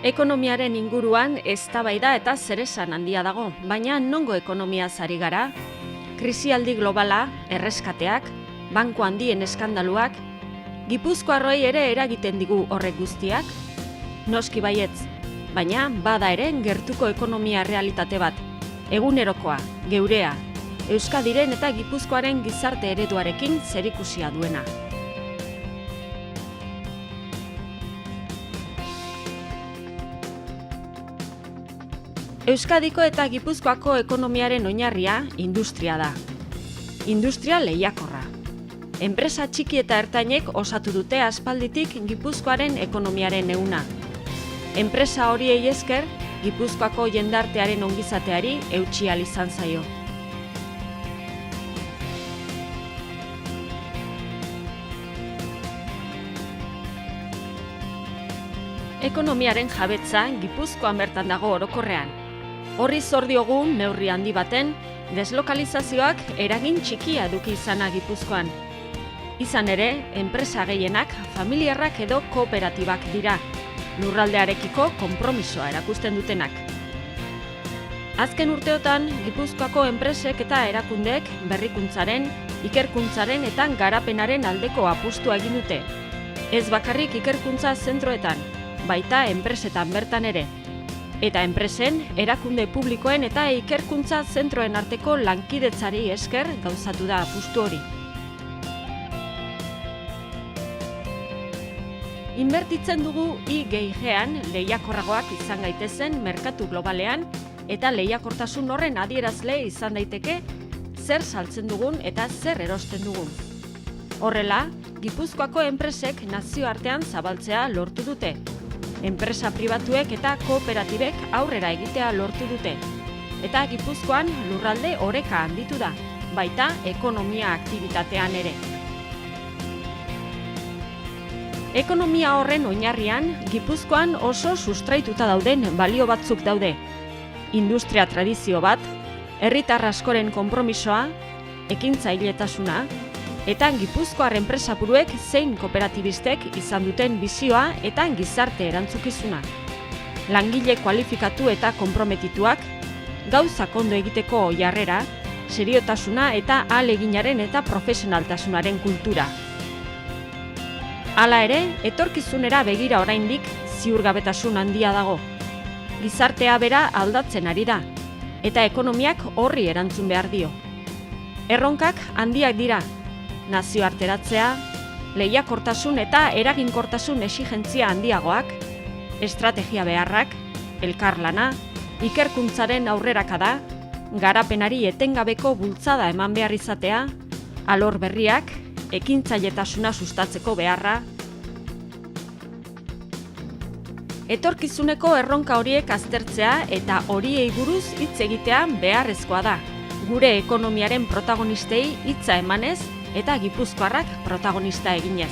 Ekonomiaren inguruan eztabaida eta zeresan handia dago, baina nongo ekonomiaz ari gara? Krisialdi globala, erreskateak, banku handien eskandaluak, Gipuzkoarroi ere eragiten digu horrek guztiak? Noski baietz, baina bada ere gertuko ekonomia realitate bat, egunerokoa, geurea, Euskadiren eta Gipuzkoaren gizarte ereduarekin zerikusia duena. Euskadiko eta Gipuzkoako ekonomiaren oinarria industria da. Industria lehiakorra. Enpresa txiki eta ertainek osatu dute aspalditik Gipuzkoaren ekonomiaren ehuna. Enpresa horiei esker, Gipuzkoako jendartearen ongizateari eutsi ahal izan zaio. Ekonomiaren jabetza Gipuzkoan bertan dago orokorrean. Horri zor diogu neurri handi baten, deslokalizazioak eragin txikia eduki izana Gipuzkoan. Izan ere, enpresa gehienak familiarrak edo kooperatibak dira, lurraldearekiko konpromisoa erakusten dutenak. Azken urteotan, Gipuzkoako enpresek eta erakundeek berrikuntzaren, ikerkuntzaren eta garapenaren aldeko apustua egin dute. Ez bakarrik ikerkuntza zentroetan, baita enpresetan bertan ere. Eta enpresen, erakunde publikoen eta ikerkuntza zentroen arteko lankidetzari esker gauzatu da apustu hori. Inbertitzen dugu IGIG-an lehiakorragoak izan gaitezen merkatu globalean eta lehiakortasun horren adierazle izan daiteke zer saltzen dugun eta zer erosten dugun. Horrela, Gipuzkoako enpresek nazioartean zabaltzea lortu dute. Enpresa pribatuek eta kooperatibek aurrera egitea lortu dute. Eta Gipuzkoan lurralde oreka handitu da, baita ekonomia aktibitatean ere. Ekonomia horren oinarrian, Gipuzkoan oso sustraituta dauden balio batzuk daude. Industria tradizio bat, herritar askoren konpromisoa, ekintzailetasuna, eta Gipuzkoar enpresaburuek zein kooperatibistek izan duten bizioa eta gizarte erantzukizuna. Langile kualifikatu eta konprometituak, gauzak ondo egiteko jarrera, seriotasuna eta ahaleginaren eta profesionaltasunaren kultura. Hala ere, etorkizunera begira oraindik ziurgabetasun handia dago. Gizartea bera aldatzen ari da, eta ekonomiak horri erantzun behar dio. Erronkak handiak dira, nazioarteratzea, lehiakortasun eta eraginkortasun exigentzia handiagoak, estrategia beharrak, elkarlana, ikerkuntzaren aurrerakada, garapenari etengabeko bultzada eman behar izatea, alor berriak, ekintzailetasuna sustatzeko beharra. Etorkizuneko erronka horiek aztertzea eta horiei buruz hitz egitea beharrezkoa da. Gure ekonomiaren protagonistei hitza emanez eta Gipuzkoarrak protagonista eginez.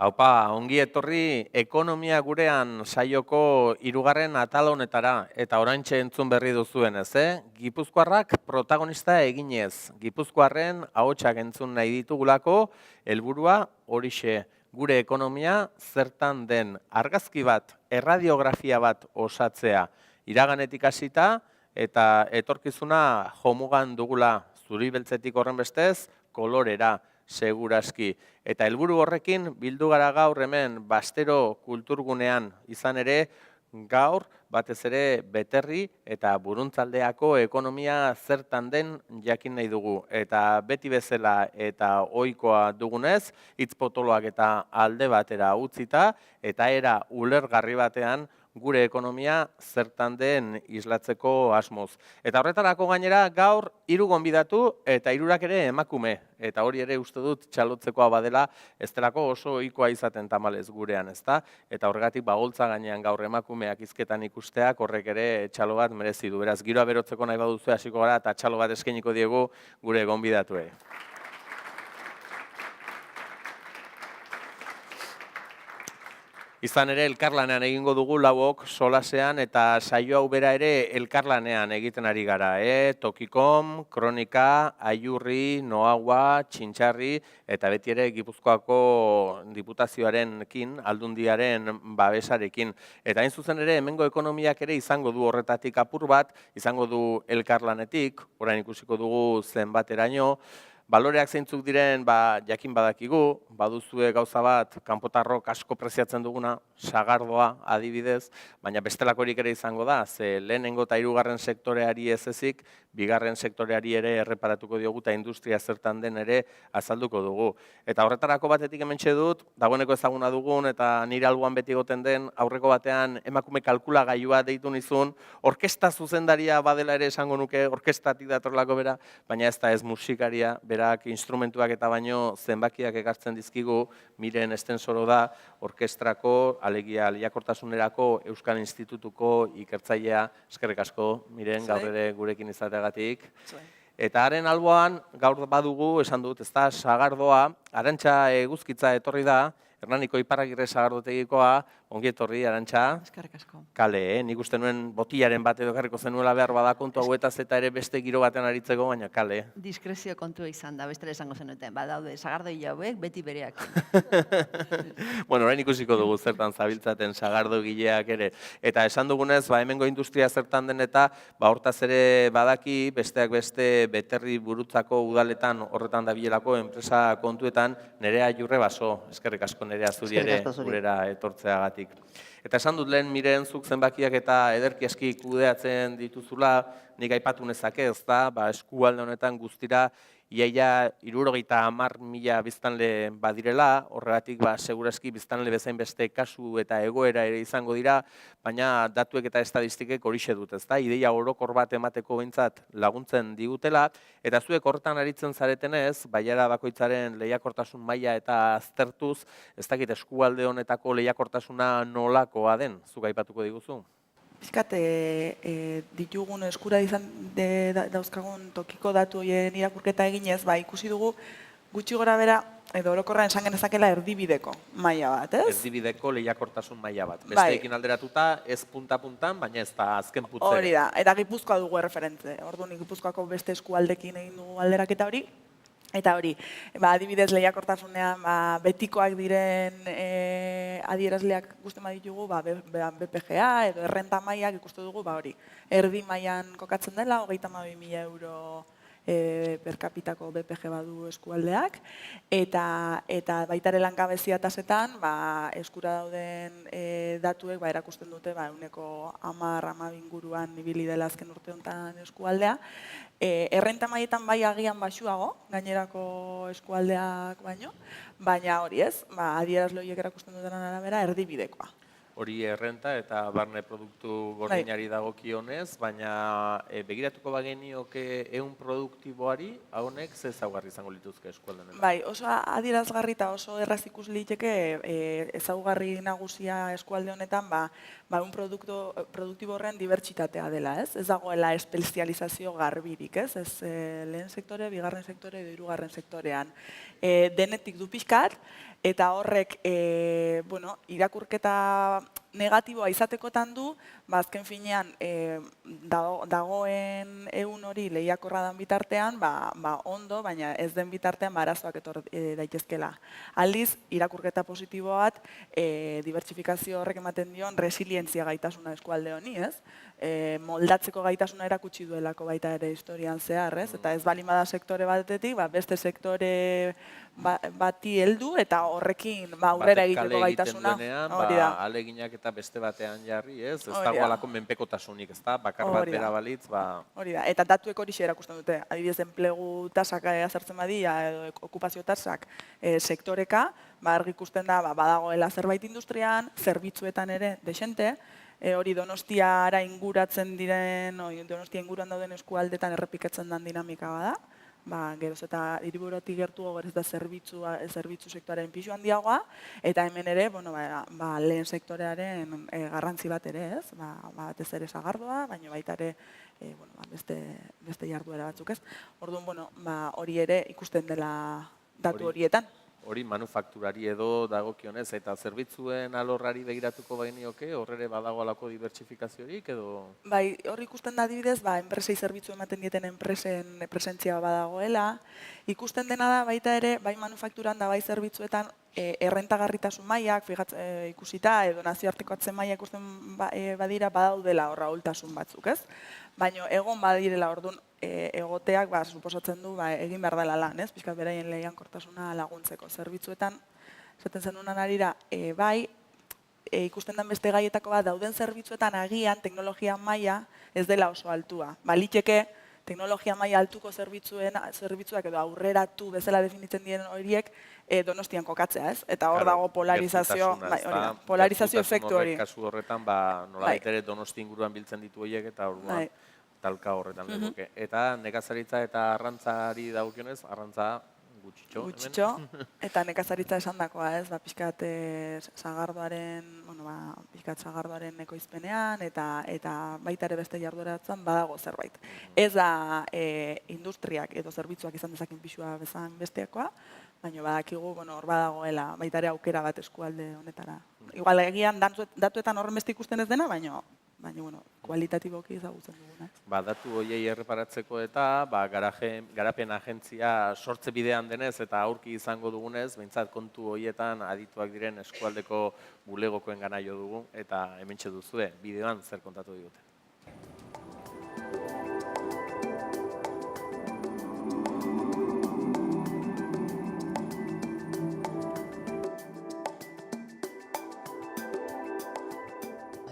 Aupa, ongi etorri ekonomia gurean saioko 3. atal honetara eta oraintxe entzun berri duzuen ez, Gipuzkoarrak protagonista eginez. Gipuzkoarren ahotsak entzun nahi ditugulako, helburua horixe, gure ekonomia zertan den argazki bat, erradiografia bat osatzea, iraganetik hasita eta etorkizuna jomugan dugula, zuri beltzetik horren bestez, kolorera. Seguraski. Eta helburu horrekin bildu gara gaur hemen Bastero kulturgunean izan ere gaur batez ere Beterri eta Buruntzaldeako ekonomia zertan den jakin nahi dugu. Eta beti bezala eta ohikoa dugunez, hitz potoloak eta alde batera utzita eta era ulergarri batean gure ekonomia zertan den islatzeko asmoz. Eta horretarako gainera gaur 3 gonbidatu eta 3 ere emakume. Eta hori ere uste dut txalotzekoa badela ez delako oso ohikoa izaten tamalez gurean, ezta? Eta horregatik baholtza gainean gaur emakumeak hizketan ikusteak horrek ere txalo bat merezi du. Beraz, giroa berotzeko nahi baduzu hasiko gara eta txalo bat eskainiko diegu gure gonbidatuei. Izan ere, elkarlanean egingo dugu lauok solasean eta saio hau bera ere elkarlanean egiten ari gara. Tokikom, Kronika, Aiurri, Noagua, Txintxarri eta beti ere Gipuzkoako diputazioarekin, aldundiaren babesarekin. Eta hain zuzen ere, hemengo ekonomiak ere izango du horretatik apur bat, izango du elkarlanetik, orain ikusiko dugu zenbateraino. Baloreak zeintzuk diren, jakin badakigu, baduzue gauza bat, kanpotarrok asko preziatzen duguna, sagardoa adibidez, baina bestelakorik ere izango da, ze lehenengo eta hirugarren sektoreari ez ezik, bigarren sektoreari ere erreparatuko diogu eta industria zertan den ere azalduko dugu. Eta horretarako batetik hementxe dut, dagoeneko ezaguna dugun eta nire alboan beti egoten den, aurreko batean emakume kalkulagailua deitu nizun, orkesta zuzendaria badela ere esango nuke, orkestatik datorlako bera, baina ez da ez musikaria, berak instrumentuak eta baino zenbakiak ekartzen dizkigu, Miren Estensoro da, orkestrako, alegia lehiakortasunerako Euskal Institutuko ikertzailea. Eskerrik asko, Miren, gaur ere gurekin izateagatik. Eta haren alboan, gaur badugu, esan dut, ez da, sagardoa, Arantxa Eguzkitza etorri da, Hernaniko Iparragirre sagardotegikoa, ongi etorri, Arantxa. Eskerrik asko. Kale, nik uste nuen botillaren bat edo jarriko zenuela behar bada kontu hauetaz eta ere beste giro batean aritzeko, baina kale. Diskrezio kontua izan da, bestela esango zenuten. Daude, sagardoi hauek beti bereak. Bueno, orain ikusiko dugu zertan zabiltzaten sagardo gileak ere. Eta esan dugunez, hemengo industria zertan den eta hortaz ere badaki, besteak beste beterri burutzako udaletan horretan dabilelako enpresa kontuetan Nerea Jurre Baso. Eskerrik asko Nerea zuri ere gurera etortzeagatik. Eta esan dut lehen, Miren, zuk zenbakiak eta ederki aski kudeatzen dituzula, nik aipatu nezake, ez da, eskualde honetan guztira, iaia 70.000 biztanle badirela, horregatik segurazki biztanle bezain beste kasu eta egoera ere izango dira, baina datuek eta estadistikek horixe dut, ez da, ideia orokor bat emateko behintzat laguntzen digutela, eta zuek horretan aritzen zaretenez, baiara bakoitzaren lehiakortasun maila eta aztertuz, ez dakit eskualde honetako lehiakortasuna nolakoa den, zuk aipatuko diguzu? Bizkat, ditugun eskura izan dauzkagun tokiko datu horien irakurketa eginez, ikusi dugu gutxi gora bera, edo orokorra esan genezakela erdibideko maila bat, ez? Erdibideko lehiakortasun maila bat. Besteekin alderatuta, ez punta-puntan, baina ez da azken putzera. Hori da, eta Gipuzkoa dugu erreferentze. Orduan, Gipuzkoako beste eskualdekin egin dugu alderaketa hori. Eta hori, adibidez lehiakortasunean betikoak diren adierazleak ikusten baditugu, BPGA edo errenta mailak ikusten dugu, hori, erdi mailan kokatzen dela, 32.000 euro per capitako BPG badu eskualdeak, eta baita ere langabezia tasetan eskura dauden datuek erakusten dute ehuneko 10-12 inguruan ibili dela azken urte honetan eskualdea. Errenta mailetan agian baxuago, gainerako eskualdeak baino, baina hori ez, adierazle horiek erakusten duten arabera erdibidekoa. Hori errenta eta barne produktu gordinari dagokionez, baina begiratuko bagenioke ehun produktiboari, honek ze ezaugarri izango lituzke eskualdean? Bai, oso adierazgarri eta oso erraz ikus liteke ezaugarri nagusia eskualde honetan, ehun produktibo horren dibertsitatea dela, ez? Ez dagoela espezializazio garbirik, ez? Ez lehen sektore, bigarren sektore edo hirugarren sektorean. Denetik du pixkat, eta horrek irakurketa negatiboa izatekotan du, azken finean dagoen ehun hori lehiakorra den bitartean, ondo, baina ez den bitartean arazoak etor daitezkela. Aldiz, irakurketa positibo bat, dibertsifikazio horrek ematen dion resilientzia gaitasuna eskualde honi, ez? Moldatzeko gaitasuna erakutsi duelako baita ere historian zehar, ez? Eta ez balin bada sektore batetik, beste sektore bati heldu eta horrekin aurrera egiteko gaitasuna. Aleginak eta beste batean jarri, ez? Ez dago alako menpekotasunik, ez da? Bakar bat bera balitz, Hori da, eta datuek hori erakusten dute. Adibidez, enplegu tasak azertzen badia, edo okupazio tasak sektoreka, argi ikusten da, badagoela zerbait industrian, zerbitzuetan ere desente, hori Donostiara inguratzen diren, Donostia inguruan dauden eskualdetan errepikatzen den dinamika bada, geroz eta hiriburutik gertuago ez da zerbitzu sektorearen pisu handiagoa, eta hemen ere, lehen sektorearen garrantzi bat ere, ez? Batez ere sagardoa, baina baita ere beste jarduera batzuk, ez? Orduan, hori ere ikusten dela datu horietan. hori manufakturari edo dagokionez, eta zerbitzuen alorrari begiratuko bainioke, horre badago alako dibertsifikaziorik edo... Bai, hor ikusten da adibidez, enpresei zerbitzu ematen dieten enpresen presentzia badagoela. Ikusten dena da baita ere, bai manufakturan da bai zerbitzuetan errentagarritasun mailak ikusita edo nazioartekoatze maila ikusten badira badaudela horra ahultasun batzuk, ez? Baina egon badirela orduan egoteak suposatzen du egin behar dela lan, ez? Pixkat beraien lehiankortasuna laguntzeko zerbitzuetan, esaten zenunan arira, bai, ikusten den beste gaietako bat dauden zerbitzuetan agian teknologia maila ez dela oso altua. Baliteke teknologia maila altuko zerbitzuak edo aurreratu bezala definitzen diren horiek Donostian kokatzea, ez? Eta hor dago polarizazio, polarizazio efektu hori. Kasu horretan, nolabait ere Donosti inguruan biltzen ditu horiek eta orduan talka horretan legoke. Eta nekazaritza eta arrantzari dagokionez, arrantza gutxitxo. Gutxitxo, eta nekazaritza esandakoa, ez? Pixkat sagardoaren ekoizpenean eta baita ere beste jardueratzen badago zerbait. Ez da industriak edo zerbitzuak izan dezakin pixua bezan besteakoa, baina badakigu hor badagoela baita ere aukera bat eskualde honetara. Igual egian datuetan horren beste ikusten ez dena, baina kualitatiboki ezagutzen duguna. Datu horiei erreparatzeko eta garapen agentzia sortze bidean denez eta aurki izango dugunez, behintzat kontu horietan adituak diren eskualdeko bulegokoen gana jo dugu eta hementxe duzue, bideoan zer kontatu digute.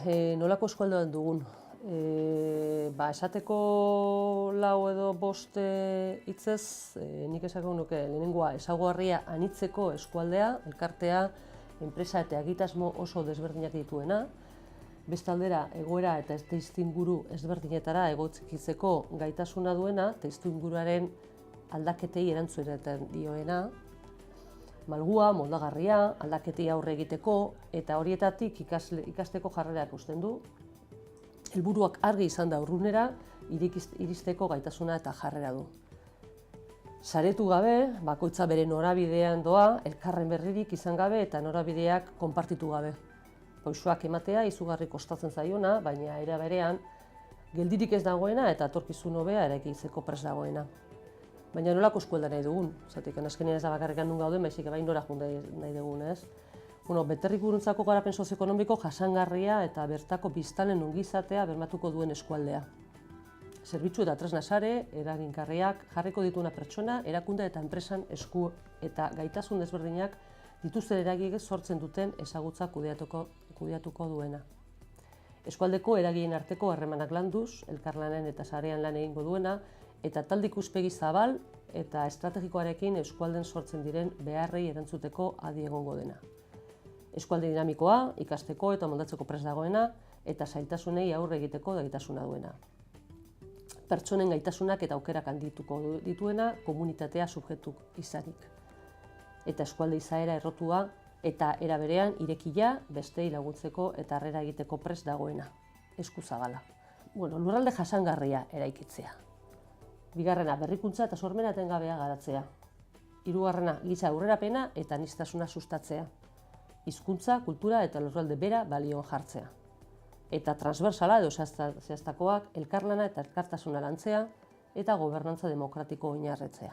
Nolako eskualdean dugun. Esateko 4 edo 5 hitzez, nik esako nuke lehenengoa ezaugarria anitzeko eskualdea, elkartea, enpresa eta egitasmo oso desberdinak dituena. Bestaldera, egoera eta testuinguru ezberdinetara egokitzeko gaitasuna duena, testuinguruaren aldaketei erantzuten dioena. Malgua, moldagarria, aldaketei aurre egiteko eta horietatik ikasteko jarrerak usten du. Helburuak argi izan da urrunera, iristeko gaitasuna eta jarrera du. Saretu gabe, bakoitza bere norabidean doa, elkarren berririk izan gabe eta norabideak konpartitu gabe. Pausoak ematea izugarri kostatzen zaiona, baina era berean, geldirik ez dagoena eta etorkizun hobea eraikitzeko prest dagoena. Baina nolako eskualda nahi dugun, zatik, azkenean ez da bakarrik nun gauden, baizik bai nora joan nahi dugun, ez? Beterrikuruntzako garapen sozioekonomiko jasangarria eta bertako biztanleen ongizatea bermatuko duen eskualdea. Zerbitzu eta tresna sare, eragingarriak, jarriko dituna pertsona, erakunde eta enpresan esku eta gaitasun desberdinak dituzten eragik sortzen duten ezagutza kudeatuko duena. Eskualdeko eragien arteko harremanak landuz, elkarlanen eta sarean lan egingo duena, eta talde ikuspegi zabal eta estrategikoarekin eskualden sortzen diren beharrei erantzuteko adi egongo dena. Eskualde dinamikoa, ikasteko eta moldatzeko prest dagoena, eta zailtasunei aurre egiteko gaitasuna duena. Pertsonen gaitasunak eta aukerak handituko dituena, komunitatea subjektu izanik. Eta eskualde izaera errotua eta era berean irekia bestei laguntzeko eta harrera egiteko prest dagoena. Eskuzabala. Lurralde jasangarria eraikitzea. Bigarrena, berrikuntza eta sormena etengabea garatzea. Hirugarrena, giza aurrerapena eta aniztasuna sustatzea. Hizkuntza, kultura eta lurralde bera balioan jartzea. Eta transversala edo zehaztakoak elkarlana eta elkartasuna lantzea eta gobernantza demokratiko oinarritzea.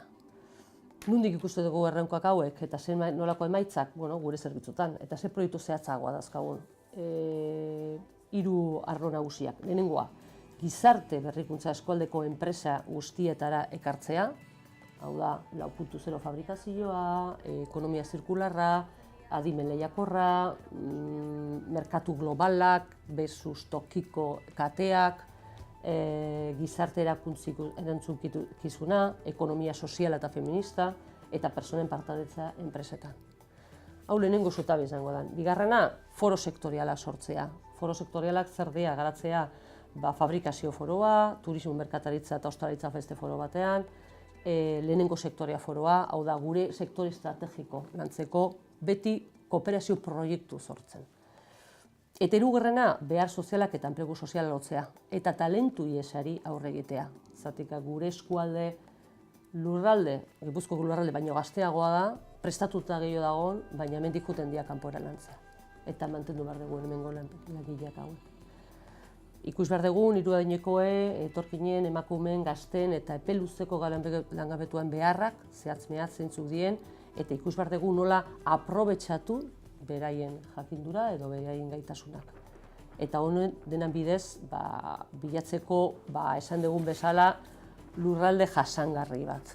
Nondik ikuste dugu erronkoak hauek eta zen nolako emaitzak gure zerbitzutan eta ze proiektu zehatzagoa dazkagun. 3 arlo nagusiak. Lehenengoa, gizarte berrikuntza eskualdeko enpresa guztietara ekartzea, hau da, 4.0 fabrikazioa, ekonomia zirkularra, adimen lehiakorra, merkatu globalak, bezuz tokiko kateak, gizarte erantzukizuna, ekonomia soziala eta feminista, eta personen partadetza enpresetan. Hau lehenengo zutabe izango da. Bigarrena, foro sektoriala sortzea. Foro sektorialak zer dira garatzea fabrikazio foroa, turismo merkataritza eta ostalaritza feste foro batean, lehenengo sektorea foroa, hau da gure sektore estrategiko lantzeko beti kooperazio proiektu sortzen. Eta hirugarrena, behar sozialak eta enplegu soziala lotzea eta talentu iesari aurre egitea. Zatik gure eskualde lurralde, Gipuzkoako lurralde baino gazteagoa da, prestatuta gehiago dagoen, baina hemendik juten dira kanpora lantzea. Eta mantendu behar dugu hemengo langileak hauek. Ikus behar dugu, hiruadinekoe, etorkinen, emakumeen, gazten eta epe luzeko langabetuan beharrak, zehatz-mehatz zeintzuk dien, eta ikus behar dugu nola aprobetxatu beraien jakindura edo beraien gaitasunak. Eta honen denan bidez, bilatzeko, esan dugun bezala, lurralde jasangarri bat.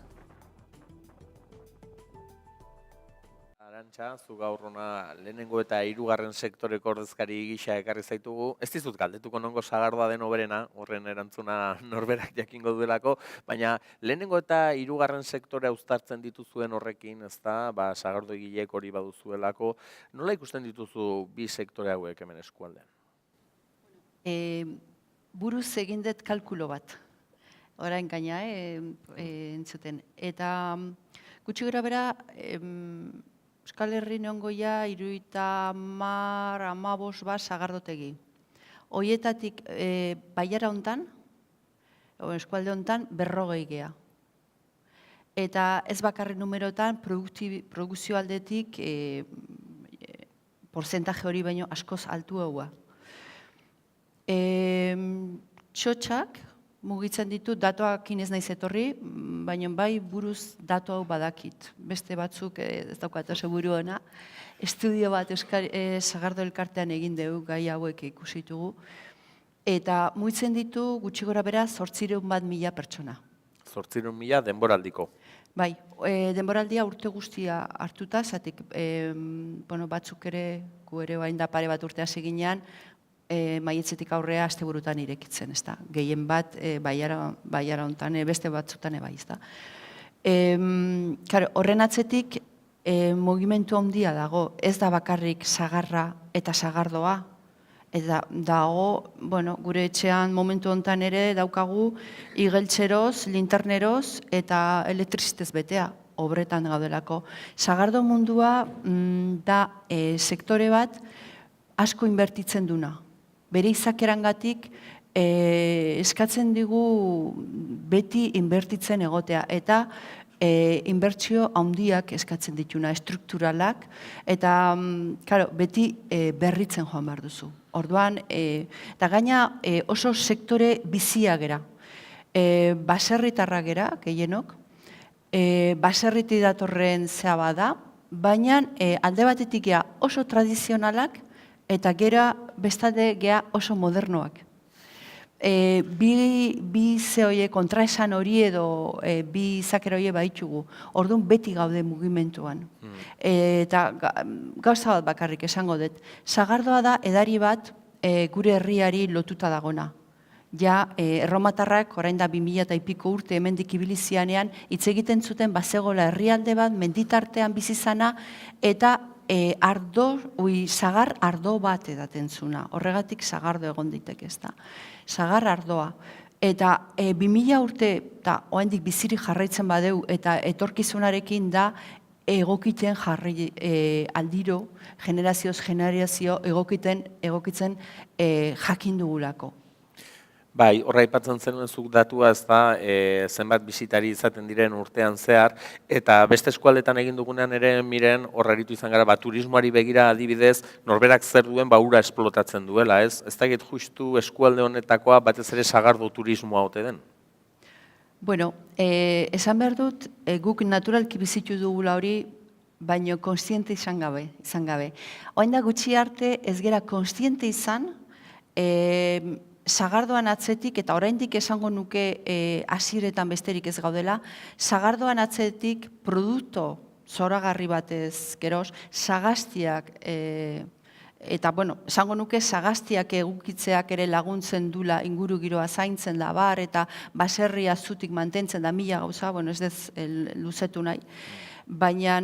Arantxa, zu gaur hona lehenengo eta hirugarren sektoreko ordezkari gisa ekarri zaitugu. Ez dizut galdetuko nongo sagardoa den hoberena, horren erantzuna norberak jakingo duelako, baina lehenengo eta hirugarren sektorea uztartzen dituzuen horrekin, ezta, sagardo egileek hori baduzuelako, nola ikusten dituzu bi sektore hauek hemen eskualdean? Buruz egin dut kalkulo bat, orain gaina, entzuten. Eta gutxi gara bera, Euskal Herri nongoia 35 bat sagardotegi. Hoietatik Baiara hontan, eskualde hontan 40 gea. Eta ez bakarri numerotan produkzio aldetik porcentaje hori baino askoz altu haua. Txotxak mugitzen ditut, datuak inez naiz etorri, baina bai buruz datu hau badakit. Beste batzuk ez daukat oso buruena. Estudio bat Sagardo Elkartean egin dugu, gai hauek ikusitugu. Eta mugitzen ditu gutxi gora bera 800.000 pertsona. 800.000 denboraldiko. Bai, denboraldia urte guztia hartuta, zatik batzuk ere, gu ere bain da pare bat urtea seginean, maietzetik aurrea asteburutan irekitzen, ez da. Gehien bat, baiara hontan, beste batzutan bai, ez da. Horren atzetik, mugimendu handia dago, ez da bakarrik sagarra eta sagardoa, eta dago, gure etxean momentu hontan ere daukagu igeltxeroz, linterneroz eta elektrizitez betea, obretan gaudelako. Sagardo mundua da sektore bat asko inbertitzen duna. Bere izakerangatik eskatzen digu beti inbertitzen egotea eta inbertsio handiak eskatzen dituna, estrukturalak, eta beti berritzen joan behar duzu. Orduan, eta gaina oso sektore bizia gera. Baserritarra gera, gehienok, baserriti datorren zea bada, baina alde batetik gea oso tradizionalak, eta gera bestalde gea oso modernoak. Bi ze hoie kontraesan hori edo bi izakera hoie baitugu. Orduan beti gaude mugimenduan. Eta gauza bat bakarrik esango dut. Sagardoa da edari bat gure herriari lotuta dagona. Ja, erromatarrak, orain da 2000 eta ipiko urte hemendik ibili zianean, hitz egiten zuten bazegola herrialde bat, menditartean bizizana, eta sagar ardo bat edaten zuna. Horregatik sagardo egon ditek ez da. Sagar ardoa. Eta 2000 urte, eta oraindik bizirik jarraitzen badeu, eta etorkizunarekin da egokiten jarri aldiro, generazioz generazio egokitzen jakin dugulako. Bai, horra aipatzen zenuen zuk datua ez da, zenbat bisitari izaten diren urtean zehar, eta beste eskualdetan egin dugunean ere miren, horra eritu izan gara, turismoari begira adibidez, norberak zer duen ura esplotatzen duela, ez? Ez da justu eskualde honetakoa batez ere sagardo turismoa ote den? Bueno, esan behar dut, guk naturalki bizitu dugula hori, baino konstiente izan gabe. Oain da gutxi arte ez gera konstiente izan, sagardoan atzetik, eta oraindik esango nuke hasieretan besterik ez gaudela, sagardoan atzetik produkto zoragarri batez geroz, sagaztiak, eta esango nuke sagaztiak egukitzeak ere laguntzen dula inguru giroa zaintzen da bar, eta baserria zutik mantentzen da 1000 gauza, ez dez luzetu nahi, baina,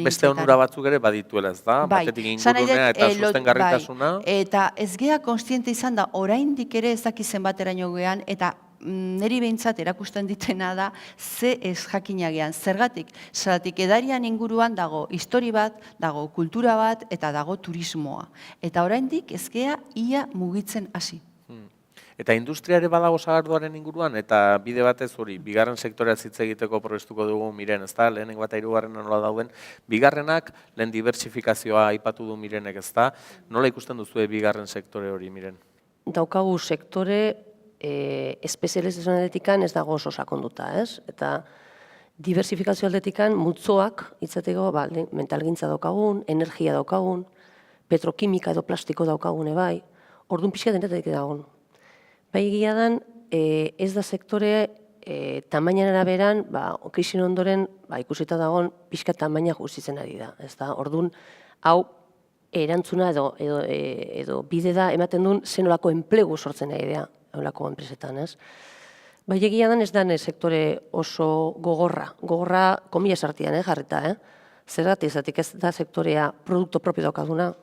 beste onura batzuk ere badituela ez da, batetik ingurunea eta sustengarritasuna. Eta ez gea konstiente izan da, oraindik ere ez dakizen bateraino gean, eta niri behintzat erakusten ditena da, ze ez jakinagean. Zergatik edarian inguruan dago histori bat, dago kultura bat, eta dago turismoa. Eta oraindik ez gea ia mugitzen hasi. Eta industria ere badago sagardoaren inguruan, eta bide batez hori, bigarren sektorea hitz egiteko probestuko dugu Miren, ezta? Lehenengo eta hirugarrena nola dauden. Bigarrenak, lehen diversifikazioa aipatu du Mirenek, ezta? Nola ikusten duzue bigarren sektore hori, Miren? Daukagu sektore espezializazioan aldetikan ez dago oso sakonduta, ez? Eta diversifikazio aldetikan multzoak, itzateko, mentalgintza daukagun, energia daukagun, petrokimika edo plastiko daukagune bai, orduan pixka denetik dagoen. Bai egia dan, ez da sektore tamainan araberan, krisin ondoren ikusita dagoen pixka tamaina justitzen ari da. Orduan, hau erantzuna edo bide da ematen duen zenolako enplegu sortzen ari da, holako enpresetan, ez? Bai egia dan ez da sektore oso gogorra komila sartian jarrita, zergatik izatik ez da sektorea produktu propio daukaduna,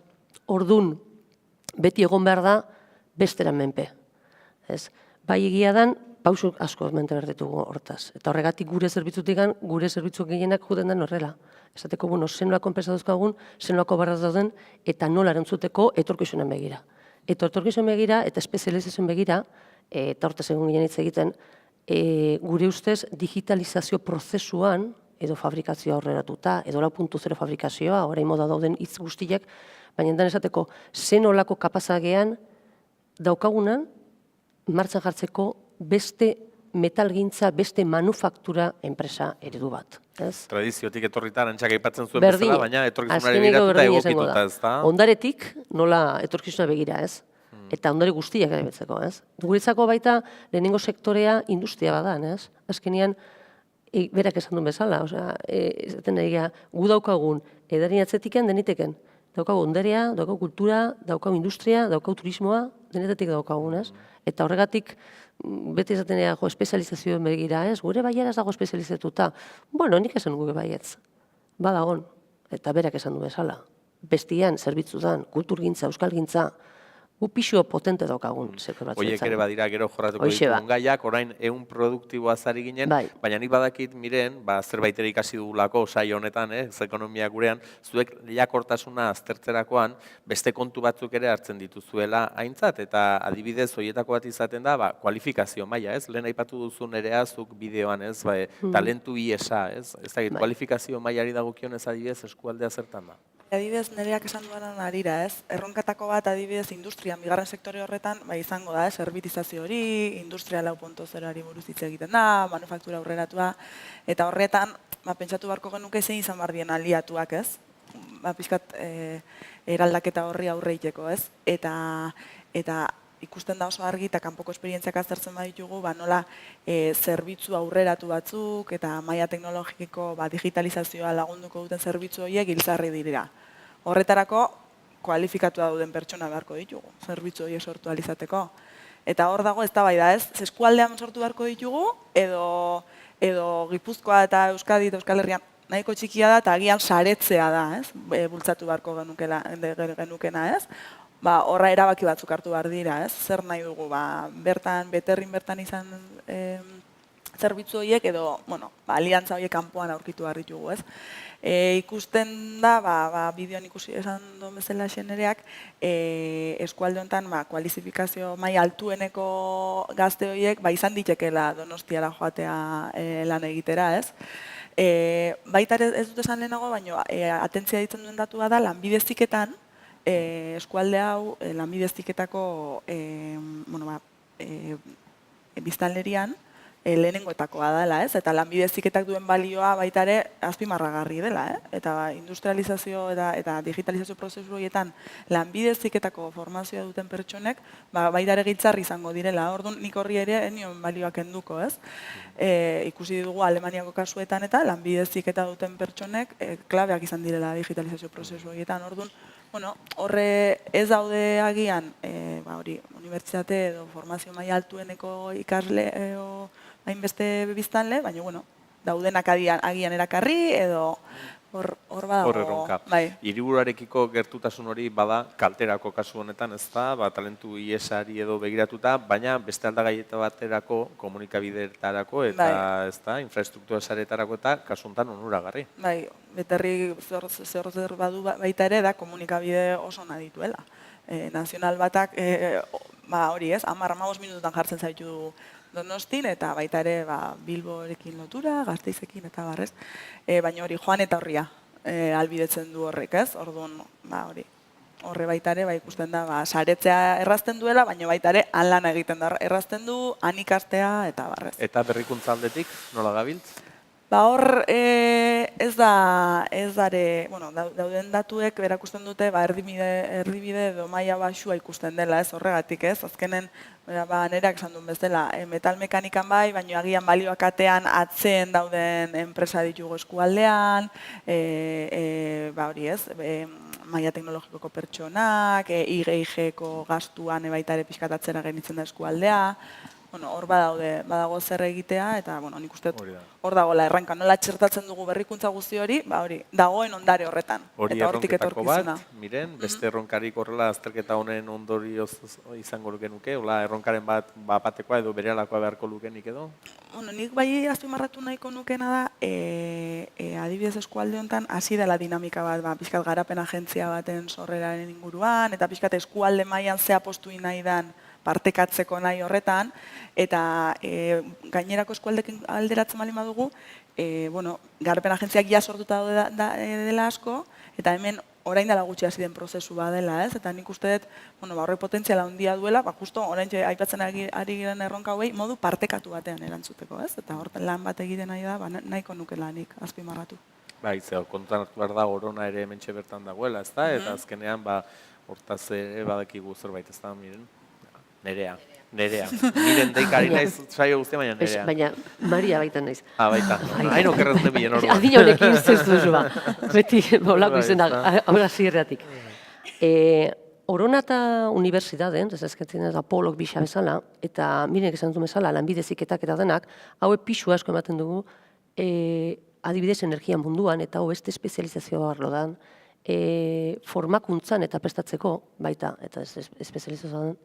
orduan beti egon behar da bestera menpe. Bai egia dan, pausu asko mente behar ditugu hortaz. Eta horregatik gure zerbitzutik gure zerbitzu gehienak juten den horrela. Esateko, zenolako enpresa dauzkagun, zenolako barra dauden, eta nola erantzuteko etorkizunen begira. Eta etorkizunen begira, eta espezializazioen begira, eta hortaz egun ginen hitz egiten, gure ustez digitalizazio prozesuan, edo fabrikazioa aurreratuta, edo 4.0 fabrikazioa, orain moda dauden hitz guztiak, baina endan esateko, zenolako kapazagean daukagunan, martxan jartzeko beste metalgintza, beste manufaktura enpresa eredu bat. Tradiziotik etorrita, arantxak aipatzen zuen bezala, baina etorkizunari begiratuta egokituta, ez da? Ondaretik, nola etorkizuna begira, ez? Eta ondare guztiak erabiltzeko, ez? Guretzako baita lehenengo sektorea industria badan, ez? Azkenean, berak esan duen bezala, esaten egia, gu daukagun edarin atzetiken deniteken. Daukagu ondarea, daukagu kultura, daukagu industria, daukagu turismoa, denetetik daukagun, ez? Eta horregatik, beti esaten ega, espezializazioen begira, ez? Gure baiara ez dago espezializatuta. Bueno, nik esan gure baietz. Badagon. Eta berak esan du bezala. Bestian, zerbitzudan, kulturgintza, euskalgintza, gu pixo potente daukagun sektor batzuetan. Oiek ere badira gero jorratuko ditugun gaiak, orain ehun produktiboa zari ginen, baina nik badakit Miren, zerbait ere ikasi dugulako saio honetan, ekonomia gurean, zuek lehiakortasuna aztertzerakoan beste kontu batzuk ere hartzen dituzuela aintzat, eta adibidez horietako bat izaten da, kualifikazio maila, ez? Lehen aipatu duzun ere azuk bideoan, ez? Talentu IESA, ez? Ez da, kualifikazio mailari dagokion ez adibidez eskualdea zertan da? Adibidez, nereak esan duanan arira, ez? Erronkatako bat adibidez industrian, bigarren sektore horretan, izango da, zerbitizazio hori, industria 4.0ari buruz hitz egiten da, manufaktura aurreratua, eta horretan, pentsatu beharko genuke zein izan behar dien aliatuak, ez? Pixkat eraldaketa horri aurreiteko, ez? Eta ikusten da oso argi eta kanpoko esperientziak aztertzen baditugu, nola zerbitzu aurreratu batzuk eta maila teknologiko digitalizazioa lagunduko duten zerbitzu horiek giltzarri dira. Horretarako, kualifikatua dauden pertsona beharko ditugu, zerbitzu horiek sortu alizateko. Eta hor dago ez da bai da, ez? Eskualdean sortu beharko ditugu, edo Gipuzkoa eta Euskadi eta Euskal Herrian nahiko txikia da, eta agian saretzea da, ez? Bultzatu beharko genukena, ez? Horra erabaki batzuk hartu behar dira, ez? Zer nahi dugu, beterrin bertan izan zerbitzu horiek, edo, aliantza horiek kanpoan aurkitu behar ditugu, ez? Ikusten da, bideoan ikusi esan duen bezala xenereak, eskualde honetan, kualifikazio maila altueneko gazte horiek, izan ditekela Donostiara joatea lan egitera, ez? Baita ez dut esan lehenago, baina atentzia ditzen duen datua da, lanbide heziketan, eskualde hau lanbide heziketako biztanlerian lehenengoetakoa dela, ez? Eta lanbide heziketak duen balioa baita ere azpimarragarri dela, eta industrializazio eta digitalizazio prozesu horietan lanbide heziketako formazioa duten pertsonek baita ere giltzarri izango direla. Orduan nik horri ere enion balioak enduko, ez? Ikusi dugu Alemaniako kasuetan eta lanbide heziketa duten pertsonek klabeak izan direla digitalizazio prozesu horietan. Orduan, horre ez daude agian, unibertsitate edo formazio maila altueneko ikasle hainbeste biztanle, baina, daudenak agian erakarri edo hor badago. Hor erronka. Hiriburuarekiko gertutasun hori bada kalterako kasu honetan, ez da, talentu IESari edo begiratuta, baina beste aldagaieta baterako, komunikabideetarako eta, ez da, infrastruktura saretarako eta kasuntan onuragarri. Beterri zer badu baita ere da komunikabide oso nahi dituela. Nazional batak hori ez, 10-15 minututan jartzen zaitu Donostin, eta baita ere Bilborekin lotura, Gasteizekin eta barrez. Baina hori joan eta horria albidetzen du horrek, ez? Orduan, hori. Horre baita ere, ikusten da, saretzea errazten duela, baina baita ere, han lan egiten da. Errazten du, han ikastea eta barrez. Eta berrikuntza aldetik, nola gabiltz? Hor, ez dare, dauden datuek berakusten dute, erdibide edo maila baxua ikusten dela, ez horregatik, ez? Azkenen, nereak esan duen bezala, metalmekanikan bai, baina agian balioak atean atzen dauden enpresa ditugu eskualdean, hori ez, maila teknologikoko pertsonak, IGIG-ko gastuan baita ere pixkatatzera genitzen da eskualdea, hor badago zer egitea, eta nik uste hor dagoela erranka. Nola txertatzen dugu berrikuntza guzti hori, dagoen ondare horretan. Hori erronketako bat, miren, beste erronkarik horrela azterketa honen ondorioz izango luke, hola erronkaren bat batekoa edo berehalakoa beharko lukenik edo? Nik bai azpimarratu nahiko nukena da, adibidez eskualde honetan, hasi dela dinamika bat, pixkat garapen agentzia baten sorreraren inguruan, eta pixkat eskualde mailan zea postu nahi dan, partekatzeko nahi horretan, eta gainerako eskualdekin alderatzen bali badugu, garapen agentziak ja sortuta dela asko, eta hemen orain dela gutxi hasi den prozesu badela, ez? Eta nik uste dut, horrek potentziala handia duela, justo orain aipatzen ari giren erronka hauei, modu partekatu batean erantzuteko, ez? Eta hor lan bat egiten nahi da, nahiko nuke lanik azpimarratu. Zeo, kontutan hartu behar da, orona ere hementxe bertan dagoela, ez da? Eta azkenean, hortaz badakigu zerbait, ez da, miren? Nerea. Miren deikari naiz saio guztia, baina nerea. Baina Maria baita naiz. Baita. Hain okerrez de bilen orduan. Adina honekin zuztu beti bolako izenak, ahora zirreatik. Orona eta unibertsitaten, ez ezketzen ez Apolok bisa bezala, eta mirenek esan du bezala, lanbideziketak eta denak, haue pixu asko ematen dugu, adibidez energia munduan, eta hau beste espezializazioa barlo dan, formakuntzan eta prestatzeko, baita, eta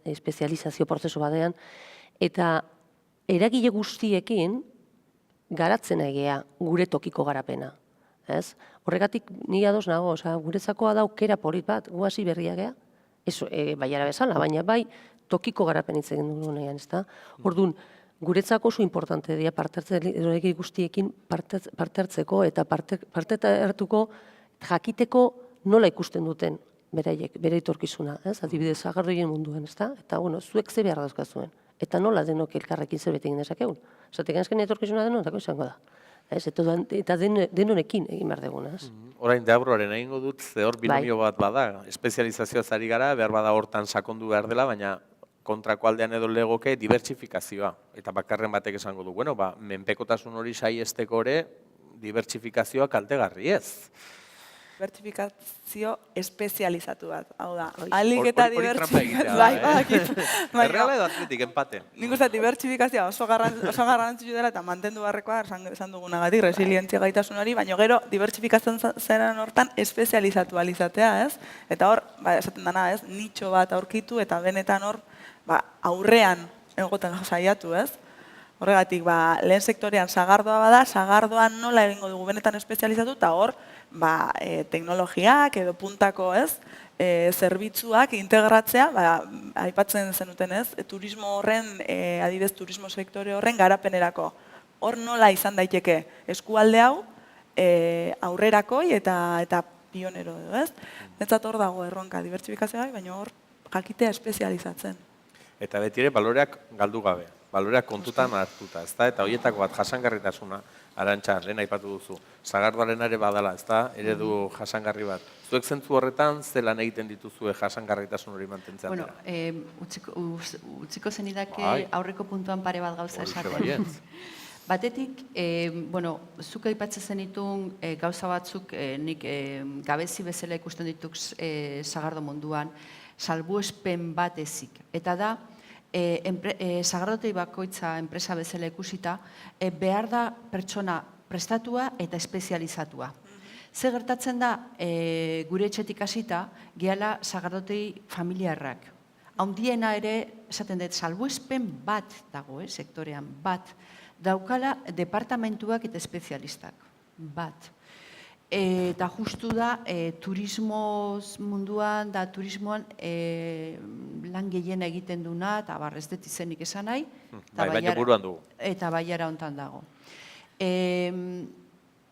espezializazio prozesu batean, eta eragile guztiekin garatzen egea gure tokiko garapena. Horregatik ni ados nago, guretzakoa da aukera polit bat, guazi berria gea, baiara bezala, baina bai tokiko garapen hitz egin dugu nahian, ez da? Orduan, guretzako oso importante dira parte guztiekin parte hartzeko eta parte hartuko jakiteko nola ikusten duten beraiek, bere etorkizuna, adibidez, sagardoien munduan, ez da? Eta, zuek ze behar dauzkazuen. Eta nola denok elkarrekin zerbait egin dezakegun. Zatek azken etorkizuna denotako izango da. Eta denonekin egin behar deguna. Orain deabroaren egingo dut, hor binomio bat bada, espezializazioa zari gara, behar bada hortan sakondu behar dela, baina kontrako aldean edo legoke dibertsifikazioa. Eta bakarren batek esango du, menpekotasun hori saiesteko ere, dibertsifikazioa kaltegarri ez. Dibertsifikazio espezializatu bat, hau da. Alik eta dibertsifikazioa. Erreala edo atletik, empate. Nik uste, dibertsifikazioa oso garrantzitsu dela eta mantendu beharrekoa esan dugunagatik, resilientzia gaitasun hori, baina gero dibertsifikazioan zeren hortan espezializatu alizatea, ez? Eta hor, esaten dana, ez? Nitxo bat aurkitu eta benetan hor, aurrean egoten saiatu, ez? Horregatik, lehen sektorean sagardoa bada, sagardoan nola egingo dugu benetan espezializatu, eta hor, teknologiak edo puntako, ez? Zerbitzuak integratzea, aipatzen zenuten, ez? Turismo horren, adibidez turismo sektore horren garapenerako. Hor nola izan daiteke eskualde hau, aurrerakoi eta pionero edo, ez? Netzat hor dago erronka dibertsifikazioa, baina hor jakitea espezializatzen. Eta beti ere baloreak galdu gabe, baloreak kontutan hartuta, ezta? Eta horietako bat jasangarritasuna, Arantxa, lehen aipatu duzu, sagardoaren ere badala, ezta? Eredu jasangarri bat. Zuek zentzu horretan, zelan egiten dituzue jasangarritasun hori mantentzen dira? Utziko zenidake aurreko puntuan pare bat gauza esaten. Batetik, zuk aipatzen zenitun gauza batzuk nik gabezi bezala ikusten dituk sagardo munduan, salbuespen bat ezik. Eta da, sagardotei bakoitza enpresa bezala ikusita, behar da pertsona prestatua eta espezializatua. Ze gertatzen da, gure etxetik hasita, gehala sagardotei familiarrak. Haundiena ere, esaten dut, salbuespen bat dago, sektorean, bat, daukala departamentuak eta espezialistak, bat. Eta justu da, turismo munduan da turismoan lan gehien egiten duna, eta ez dut izenik esan nahi. Baina buruan dugu. Eta baiara hontan dago.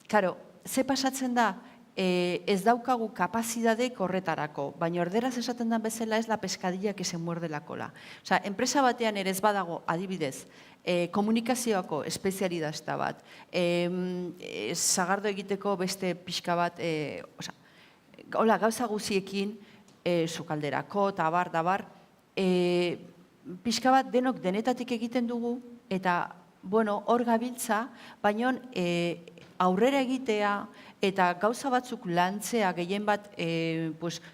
Karo, ze pasatzen da, ez daukagu kapazidadek horretarako, baina erderaz esaten den bezala ez la pescadilla que se muerde la cola. Osea, enpresa batean ere ez badago, adibidez, komunikazioako espezialidazta bat, sagardo egiteko beste pixka bat, hola, gauza guziekin, sukalderako, tabar, pixka bat denok denetatik egiten dugu, eta, bueno, hor gabiltza, baina aurrera egitea, eta gauza batzuk lantzea gehien bat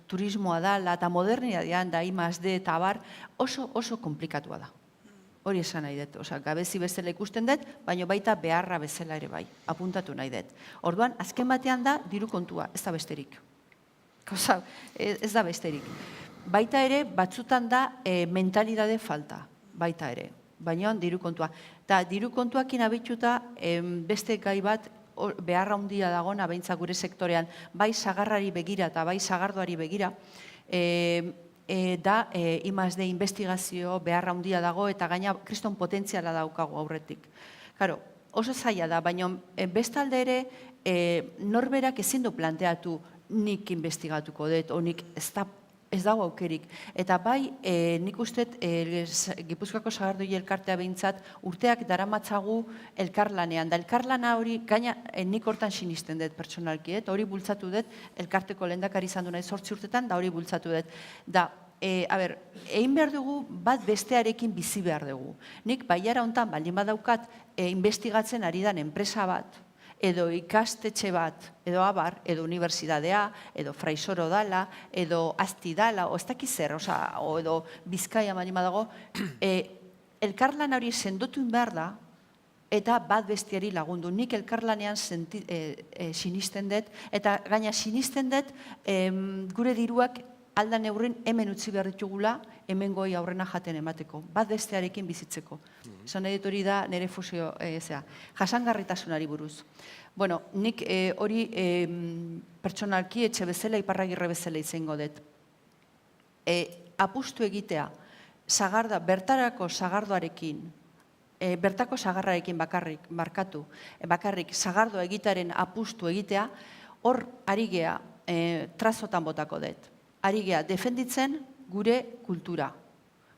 turismoa dala, eta modernidadean da, I+D, eta abar, oso komplikatua da. Hori esan nahi dut, gabezi bezala ikusten dut, baina baita beharra bezala ere bai, apuntatu nahi dut. Orduan, azken batean da, diru kontua, ez da besterik. Ez da besterik. Baita ere, batzutan da mentalidade falta, baita ere, baina diru kontua. Eta diru kontuakin abituta beste gai bat beharra handia dagona, behintzak gure sektorean, bai sagarrari begira eta bai sagardoari begira, da I+D investigazio beharra handia dago eta gaina kriston potentziala daukagu aurretik. Karo, oso zaila da, baina bestalde ere norberak ezin du planteatu nik investigatuko dut, o nik ez dago aukerik. Eta bai, nik usteet Gipuzkoako Sagardoi elkartea behintzat urteak daramatzagu elkarlanean. Da elkarlana hori, gaina nik hortan sinisten dut pertsonalki, hori bultzatu dut, elkarteko lehendakari izan du nahi 8 urtetan, da hori bultzatu dut. Da, egin behar dugu, bat bestearekin bizi behar dugu. Nik baiara hontan, baldin badaukat, investigatzen ari dan enpresa bat, edo ikastetxe bat, edo abar, edo unibertsidadea, edo fraisoro dala, edo azti dala, o ez dakiz zer, o edo Bizkaia manima dago, elkarlan hori sendotu behar da, eta bat bestiari lagundu. Nik elkarlanean sinisten dut, eta gaina sinisten dut gure diruak aldan eurren hemen utzi behar ditugula, hemen goi aurrena jaten emateko, bat bestearekin bizitzeko. Esan nahi dut hori da nire fusio, jasangarritasunari buruz. Bueno, nik hori pertsonalki etxe bezala, Iparragirre bezala izango dut. Apustu egitea, bertarako sagardoarekin, bertako sagarrarekin bakarrik sagardoa egitaren apustu egitea, hor ari gea trazotan botako dut. Ari gea defenditzen gure kultura,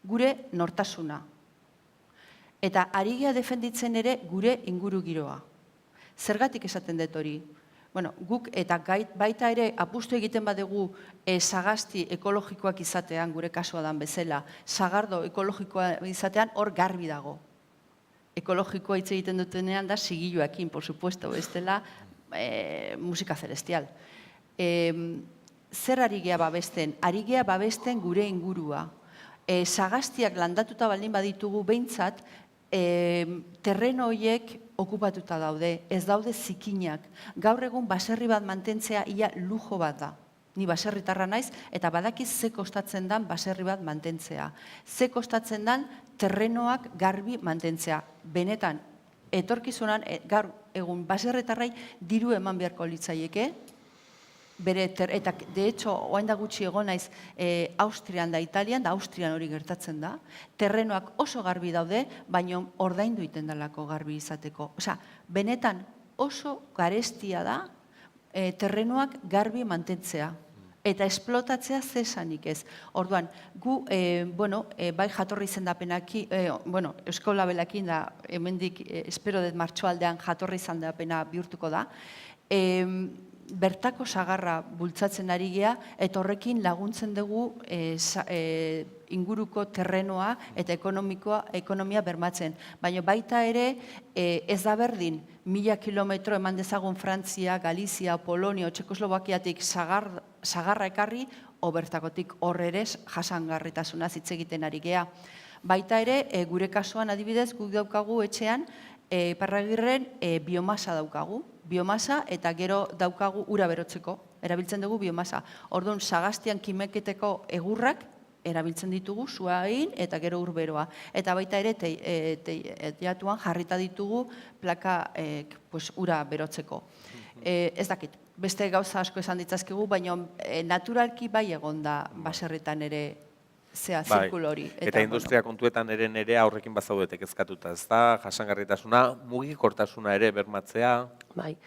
gure nortasuna. Eta ari gea defenditzen ere gure inguru giroa. Zergatik esaten dut hori? Bueno, guk eta baita ere apustu egiten badugu sagasti ekologikoak izatean, gure kasua dan bezala, sagardo ekologikoa izatean hor garbi dago. Ekologikoa hitz egiten dutenean da sigiluekin, por supuesto, bestela musika celestial. Zer ari gea babesten? Ari gea babesten gure ingurua. Sagastiak landatuta baldin baditugu behintzat, terreno horiek okupatuta daude, ez daude zikinak. Gaur egun baserri bat mantentzea ia lujo bat da. Ni baserritarra naiz, eta badakiz ze kostatzen dan baserri bat mantentzea. Ze kostatzen dan terrenoak garbi mantentzea. Benetan, etorkizunan, gaur egun baserritarrai diru eman beharko litzaieke, eta de hecho, oain da gutxi egon naiz Austrian da Italian, da Austrian hori gertatzen da, terrenoak oso garbi daude, baina ordaindu iten dalako garbi izateko. Osea, benetan oso garestia da terrenoak garbi mantentzea. Eta esplotatzea zesanik ez. Orduan, gu, bai jatorri izendapenaki, Eusko Labelakin da, hemendik, espero dut martxoaldean jatorri izendapena bihurtuko da, bertako sagarra bultzatzen ari gea, eta horrekin laguntzen dugu inguruko terrenoa eta ekonomia bermatzen. Baina baita ere, ez da berdin, 1000 kilometro eman dezagun Frantzia, Galizia, Polonia, Txekoslovakiatik sagarra ekarri, o bertakotik horrerez jasangarritasuna hitz egiten ari gea. Baita ere, gure kasuan adibidez, guk daukagu etxean, Iparragirren biomasa daukagu. Biomasa eta gero daukagu ura berotzeko, erabiltzen dugu biomasa. Orduan, sagastian kimeketeko egurrak erabiltzen ditugu, sua egin eta gero ur beroa. Eta baita ere, teatuan jarrita ditugu plaka ura berotzeko. Ez dakit, beste gauza asko esan ditzazkegu, baina naturalki bai egon da baserritan ere zirkulo hori. Eta industria kontuetan ere nere aurrekin bazaudete kezkatuta, ez da, jasangarritasuna, mugikortasuna ere bermatzea. Bai.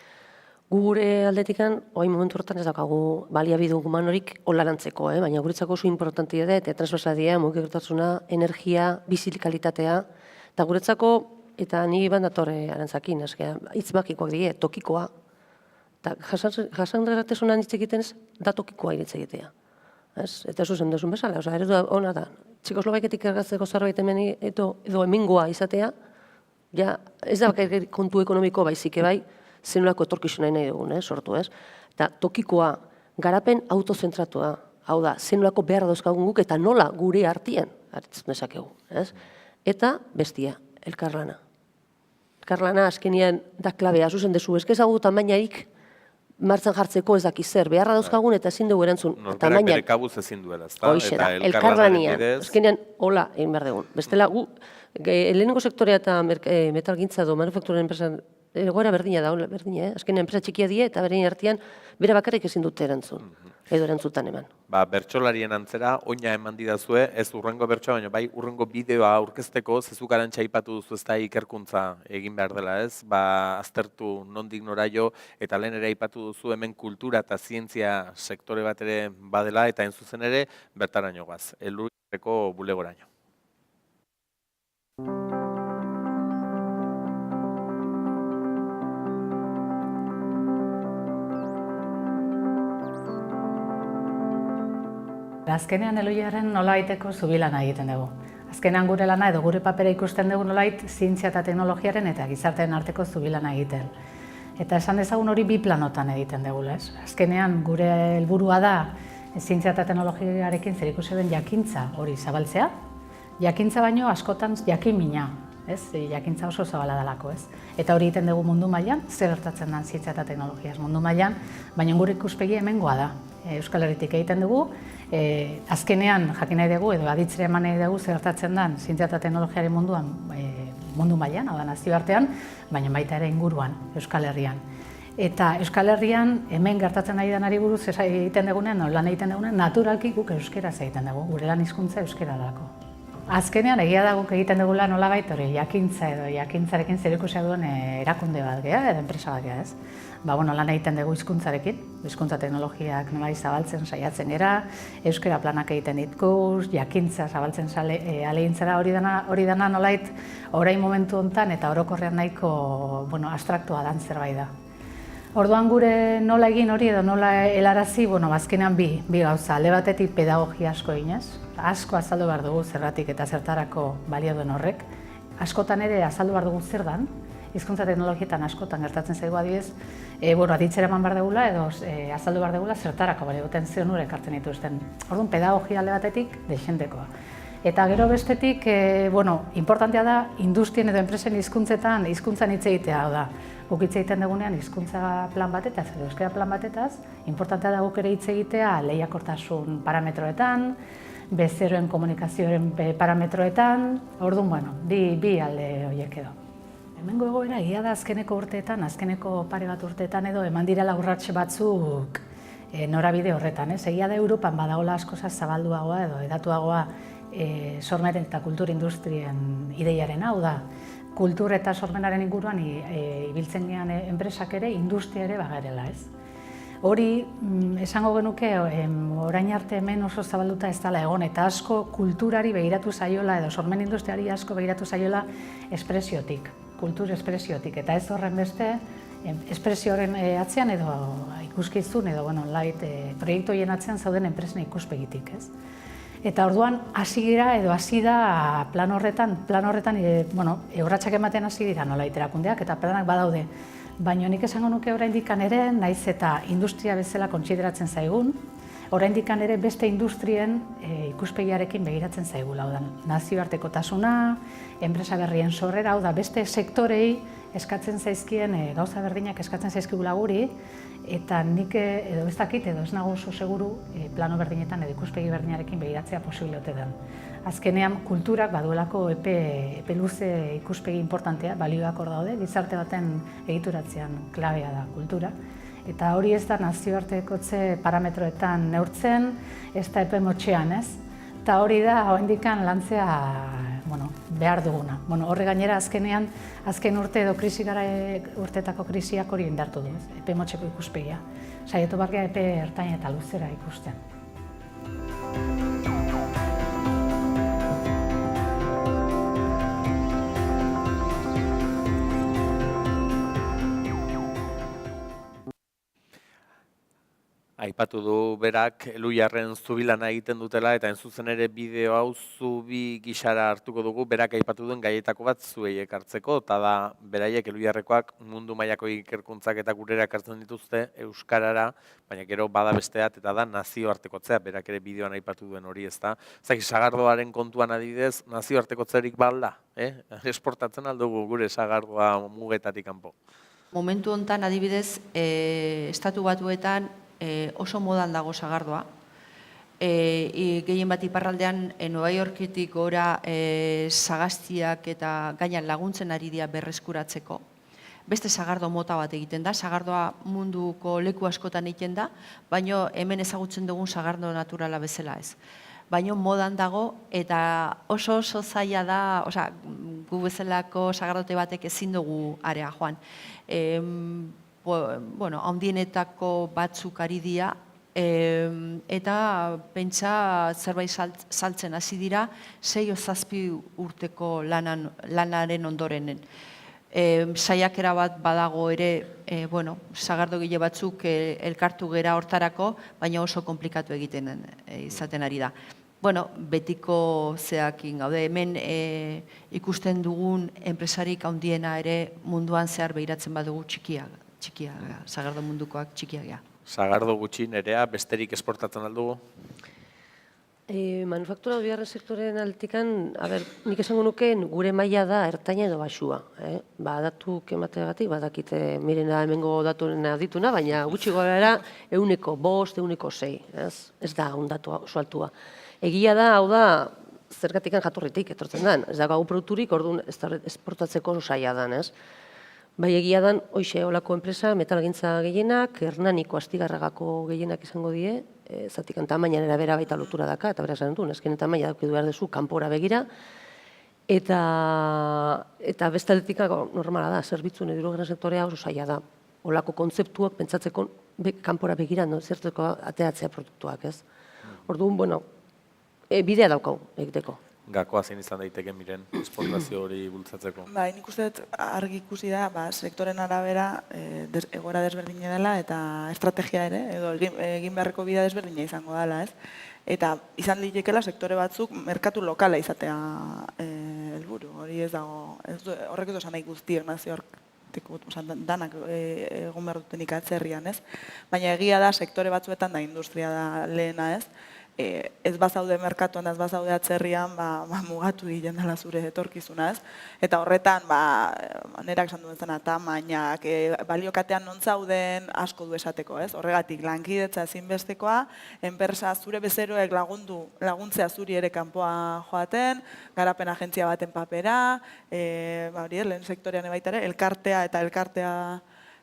Gure aldetikan, orain momentu horretan ez daukagu baliabide humanorik olarantzeko, baina guretzako oso importantia da, eta transversalia, mugikortasuna, energia, bizikalitatea, eta guretzako, eta ni bandatorre arantzakin, hitz magikoak die, tokikoa, eta jasangarritasuna hitz egiten ez, da tokikoa hitz egitea. Eta zuzen duzun bezala, eredu hona da. Txekoslovaketik ergatzeko zerbait hemen edo hemengoa izatea, ez da bakarrik kontu ekonomiko baizik bai, zenolako etorkizuna nahi dugun, sortu, ez? Eta tokikoa, garapen autozentratua, hau da, zenolako behar dauzkagun guk eta nola gure artien, hartzen dezakegu, ez? Eta bestia, elkarlana. Elkarlana azkenean da klabea, zuzen dezu, ezagu tamainaik martzan jartzeko ez dakiz zer, beharra dauzkagun eta ezin dugu erantzun. Norberak bere kabuz ezin duela, ez da? Hoxe da, elkarlanian, azkenean hola egin behar dugun. Bestela, lehenengo sektorea eta metalgintza edo manufakturen enpresan egoera berdina da, berdina, azkenean enpresa txikia die eta berdin artean bere bakarrik ezin dute erantzun, edo erantzutan eman. Bertsolarien antzera, oina eman didazue, ez urrengo bertsoa, baina bai urrengo bideoa aurkezteko, zezuk arantxa aipatu duzu ez da ikerkuntza egin behar dela ez, aztertu nondik noraio, eta lehen ere aipatu duzu hemen kultura eta zientzia sektore bat ere badela, eta zuzen ere bertaraino guaz, helbururako bulegoraino. Azkenean Eloiaren nolabaiteko zubilana egiten dugu. Azkenean gure lana edo gure papera ikusten dugu nolait zientzia eta teknologiaren eta gizarteen arteko zubilana egiten. Eta esan dezagun hori bi planotan egiten dugu, ez? Azkenean gure helburua da zientzia eta teknologiarekin zerikusi den jakintza hori zabaltzea. Jakintza baino askotan jakin-mina, ez? Jakintza oso zabala dalako, ez? Eta hori egiten dugu mundu mailan, zer gertatzen den zientzia eta teknologiaz mundu mailan, baina gure ikuspegi hemengoa da. Euskal Herritik egiten dugu, azkenean jakin nahi dugu edo aditzera eman nahi dugu zer gertatzen den zientzia eta teknologiaren munduan mundu mailan, hau da nazioartean, baina baita ere inguruan Euskal Herrian. Eta Euskal Herrian hemen gertatzen ari denari buruz egiten dugunean, lan egiten dugunean, naturalki guk euskeraz egiten dugu, gure lan hizkuntza euskera dalako. Azkenean egia da guk egiten dugula nolabait hori jakintza edo jakintzarekin zerikusia duen erakunde bat gea edo enpresa bat gea, ez? Lan egiten dugu hizkuntzarekin, hizkuntza teknologiak nolabait zabaltzen saiatzen gera, euskera planak egiten dituz, jakintza zabaltzen ahalegintzera hori dana nolabait orain momentu hontan eta orokorrean nahiko abstraktua dan zerbait da. Orduan gure nola egin hori edo nola helarazi, azkenean bi gauza, alde batetik pedagogia asko eginez, asko azaldu behar dugu zergatik eta zertarako balio duen horrek. Askotan ere azaldu behar dugu zer dan, hizkuntza teknologietan askotan gertatzen zaigu adibidez, aditzera eman behar dugula edo azaldu behar dugula zertarako balio duten zer onura ekartzen dituzten. Orduan pedagogia alde batetik dexentekoa. Eta gero bestetik, importantea da, industrien edo enpresen hizkuntzan hitz egitea, hau da. Guk hitz egiten dugunean hizkuntza plan batetaz edo euskara plan batetaz, importantea da guk ere hitz egitea lehiakortasun parametroetan, bezeroen komunikazioaren parametroetan, orduan, bi alde horiek edo. Hemengo egoera egia da azkeneko urteetan, azkeneko pare bat urteetan edo eman direla urrats batzuk norabide horretan, ez? Egia da Europan badagoela askozaz zabalduagoa edo hedatuagoa sormenen eta kultur industrien ideiaren hau da. Kultur eta sormenaren inguruan ibiltzen gean enpresak ere, industria ere bagarela, ez? Hori, esango genuke, orain arte hemen oso zabalduta ez dela egon, eta asko kulturari begiratu zaiola, edo sormen industriari asko begiratu zaiola espresiotik, kultur espresiotik, eta ez horren beste, espresioaren atzean edo ikuskizun, edo, proiektu horien atzean zauden enpresen ikuspegitik, ez? Eta orduan, hasi gira edo hasi da plan horretan, urratsak ematen hasi dira nolabait erakundeak eta planak badaude. Baina nik esango nuke oraindik ere, naiz eta industria bezala kontsideratzen zaigun, oraindik ere beste industrien ikuspegiarekin begiratzen zaigula, hau da, nazioartekotasuna, enpresa berrien sorrera, hau da, beste sektorei eskatzen zaizkien gauza berdinak eskatzen zaizkigula guri, eta nik edo ez dakit edo ez nago oso seguru plano berdinetan edo ikuspegi berdinarekin begiratzea posible ote den. Azkenean kulturak baduelako epe luze ikuspegi importantea, balioak hor daude, gizarte baten egituratzean klabea da kultura. Eta hori ez da nazioartekotze parametroetan neurtzen, ez da epe motxean, ez? Eta hori da, oraindikan lantzea behar duguna. Horre gainera, azken urte edo urteetako krisiak hori indartu du, epe motxeko ikuspegia. Saiatu bargea epe ertain eta luzera ikusten. Aipatu du berak Elhuyarren zubilana egiten dutela eta zuzen ere bideo hau zubi gixara hartuko dugu, berak aipatu duen gaietako bat zuei ekartzeko, eta da beraiek Elhuyarrekoak mundu mailako ikerkuntzak eta gurera ekartzen dituzte euskarara, baina gero bada besteat eta da nazioartekotzea, berak ere bideoan aipatu duen hori, ezta. Zaki sagardoaren kontuan adibidez, nazioartekotzerik balda, esportatzen aldugu gure sagardoa mugetatik kanpo. Momentu honetan adibidez, Estatu Batuetan oso modan dago sagardoa. Gehien bat iparraldean, Nueva Yorketik gora sagaztiak eta gainan laguntzen ari dira berreskuratzeko. Beste sagardo mota bat egiten da, sagardoa munduko leku askotan egiten da, baina hemen ezagutzen dugun sagardo naturala bezala ez. Baina modan dago eta oso zaila da, gu bezalako sagardote batek ezin dugu area joan. Handienetako batzuk ari dira, eta pentsa zerbait saltzen hasi dira 6 o 7 urteko lanaren ondorenen. Saiakera bat badago ere, sagardogile batzuk elkartu gera hortarako, baina oso komplikatu egiten izaten ari da. Betiko zeakin gaude, hemen ikusten dugun enpresarik handiena ere munduan zehar behiratzen badugu txikia, sagardo mundukoak txikiagia. Sagardo gutxi nerea, besterik esportatzen aldugu? Manufaktura bigarren sektoren altikan, nik esango nuken gure maila da ertaina edo baxua. Datuk emateagatik, badakite mirena hemengo datuen adituna, baina gutxi gorera 1,5, 1,6. Ez da un datu oso altua. Egia da, hau da, zergatikan jatorritik etortzen den. Ez dago produkturik, orduan esportatzeko oso saia den, ez? Bai egia dan, hoxe olako enpresa, metalgintza gehienak, Hernaniko Astigarragako gehienak izango die, zatikan tamainan erabera baita lotura daka, eta beraz duen, ezken tamaina daukidu behar dezu, kanpora begira, eta bestaletikako normala da, zerbitzuen hirugarren sektorea oso saia da. Olako kontzeptuak pentsatzeko kanpora begira, zertzeko ateratzea produktuak, ez? Orduan, bidea daukau egiteko. Gakoa zein izan daiteke miren esportazio hori bultzatzeko? Nik uste dut argi ikusi da, sektoren arabera egoera desberdina dela eta estrategia ere, edo egin beharreko bidea desberdina izango dela, ez? Eta izan litekeela sektore batzuk merkatu lokala izatea helburu. Hori ez dago, horrek ez osan nahi guztiak nazioarteko, danak egon behar dutenik atzerrian, ez? Baina egia da, sektore batzuetan da industria da lehena, ez? Ez bazaude merkatuan, ez bazaude atzerrian, mugatu egiten dela zure etorkizuna, ez? Eta horretan, nerak esan duen zena, tamainak, baliokatean non zauden asko du esateko, ez? Horregatik, lankidetza ezinbestekoa, enpresa zure bezeroek laguntzea zuri ere kanpoa joaten, garapen agentzia baten papera, lehen sektorean ebaitare, elkartea eta elkartea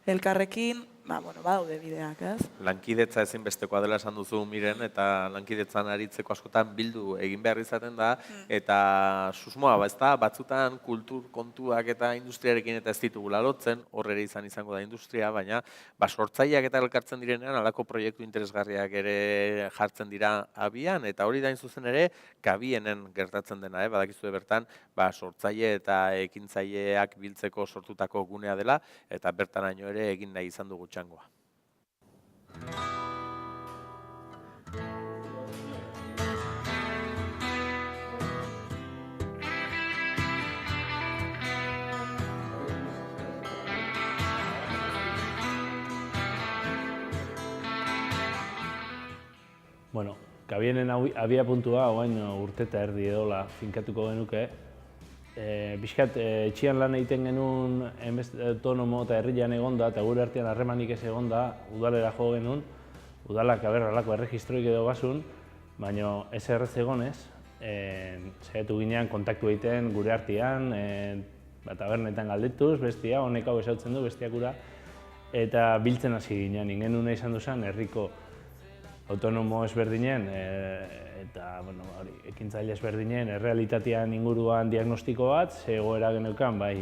elkarrekin, badaude bideak, ez? Lankidetza ezinbestekoa dela esan duzu miren, eta lankidetzan aritzeko askotan bildu egin behar izaten da, eta susmoa, batzutan kultur kontuak eta industriarekin eta ez ditugula lotzen, horre ere izango da industria, baina sortzaileak eta elkartzen direnean, halako proiektu interesgarriak ere jartzen dira abian, eta hori da zuzen ere, kabienen gertatzen dena, badakizue bertan, sortzaile eta ekintzaileak biltzeko sortutako gunea dela, eta bertaraino ere egin nahi izan dugu txangoa. Kabienen abia puntua, urte eta erdi edola finkatuko genuke. Bizkat, etxian lan egiten genuen autonomo eta herrian egonda, eta gure artean harremanik ez egonda, udalera jo genuen, udalak alako erregistroik edo basun, baina ez errez egonez, saiatu ginean kontaktu egiten gure artean, tabernetan galdetuz, bestia, honek hau esautzen du, bestiak ura, eta biltzen hasi ginen. Ingenuna izan duzan, herriko autonomo ezberdinen eta ekintzaile ezberdinen errealitatean inguruan diagnostiko bat, ze egoera geneukan, bai